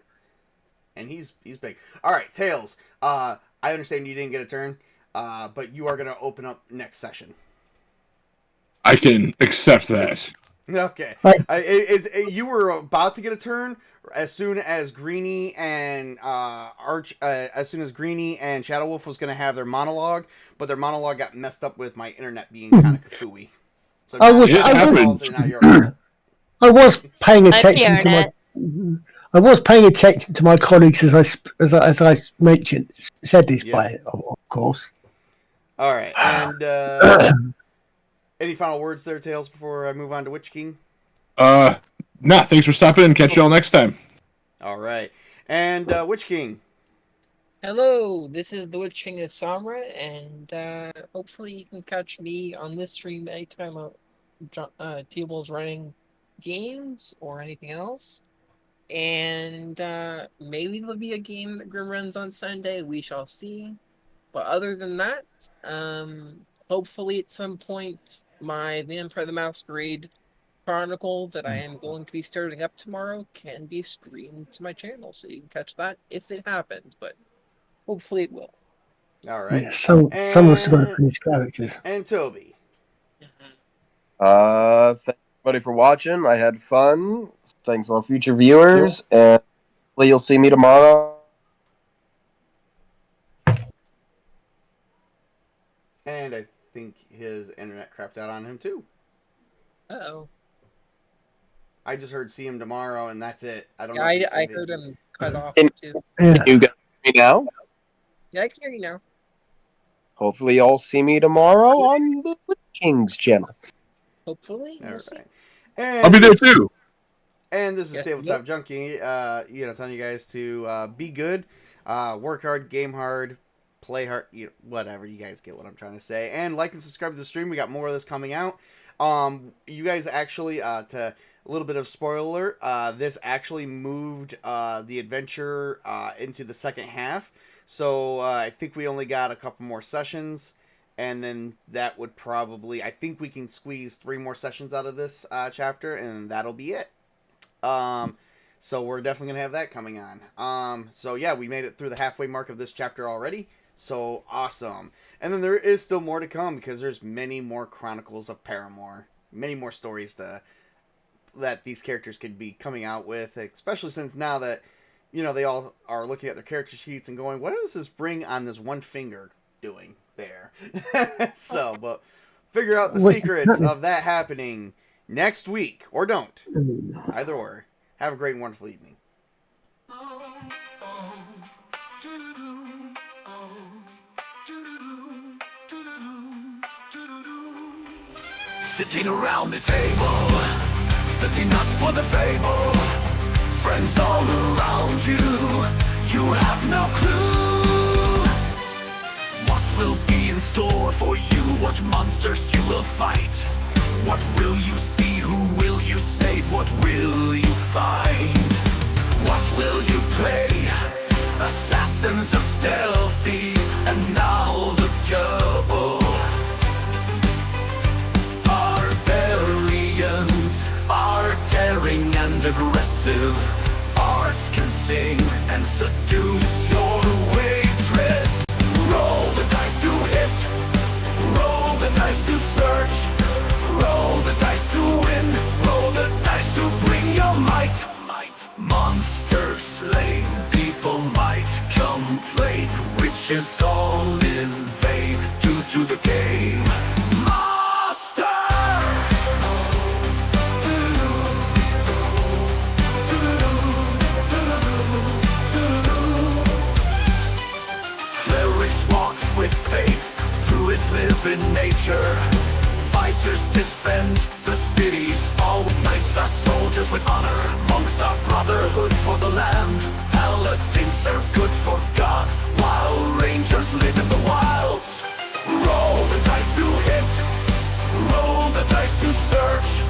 And he's big. All right, Tails. I understand you didn't get a turn, but you are gonna open up next session. I can accept that. Okay. Right. You were about to get a turn as soon as Greenie and Shadow Wolf was going to have their monologue, but their monologue got messed up with my internet being kind of kafooey. So I now was- you're I my was- fault and now you're I was paying I'm attention to hearing my. I was paying attention to my colleagues as I mentioned said this Yeah. by of course. all right. And any final words there, Tails, before I move on to Witch King? Nah, thanks for stopping and catch y'all next time. All right. And Witch King. Hello, this is the Witch King of Samra, and hopefully you can catch me on this stream anytime T-Ball's running games or anything else. And maybe there'll be a game that Grim runs on Sunday, we shall see. But other than that, hopefully at some point my Vampire the Masquerade Chronicle that I am going to be starting up tomorrow can be streamed to my channel, so you can catch that if it happens, but hopefully it will. All right. Yeah, someone's got to finish characters. And Toby. Thanks everybody for watching. I had fun. Thanks all future viewers, and hopefully you'll see me tomorrow. And I think his internet crapped out on him too. Uh-oh. I just heard see him tomorrow, and that's it. I don't Yeah, know. I heard him cut off And- too. Yeah. You guys see me now? Yeah, I can hear you now. Hopefully you'll see me tomorrow on the Witch King's channel. Hopefully. All We'll see. right. And I'll be there this- too. And this is Yes, Tabletop yep. Junkie. Telling you guys to be good, work hard, game hard, play hard. Whatever. You guys get what I'm trying to say. And like and subscribe to the stream. We got more of this coming out. You guys actually to a little bit of spoiler alert. This actually moved the adventure into the second half. So I think we only got a couple more sessions. And then that would probably, I think we can squeeze 3 more sessions out of this chapter, and that'll be it. So we're definitely gonna have that coming on. So yeah, we made it through the halfway mark of this chapter already. So awesome. And then there is still more to come because there's many more Chronicles of Paramoor, many more stories that these characters could be coming out with, especially since now that they all are looking at their character sheets and going, what does this ring on this one finger doing there? So, but figure out the secrets of that happening next week, or don't. Either or. Have a great and wonderful evening. Sitting around the table, setting up for the fable. Friends all around you, you have no clue. What will be in store for you? What monsters you will fight? What will you see? Who will you save? What will you find? What will you play? Assassins are stealthy, and now the jubble. Barbarians are daring and aggressive. Arts can sing and seduce your waitress. Roll the dice to hit, roll the dice to search, roll the dice to win, roll the dice to bring your might. Monsters slain, people might complain, which is all in vain due to the game. Master! Clerics walks with faith, druids live in nature. Fighters defend the cities, all knights are soldiers with honor. Monks are brotherhoods for the land, paladins serve good for gods, while rangers live in the wilds. Roll the dice to hit, roll the dice to search,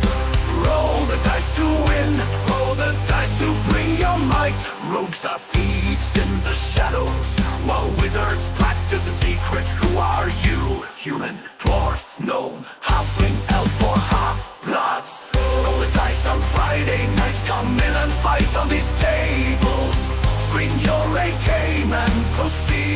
roll the dice to win, roll the dice to bring your might. Rogues are thieves in the shadows, while wizards practice in secret. Who are you? Human, dwarf, gnome, halfling, elf, or half-bloods? Roll the dice on Friday nights, come in and fight on these tables. Bring your A game and proceed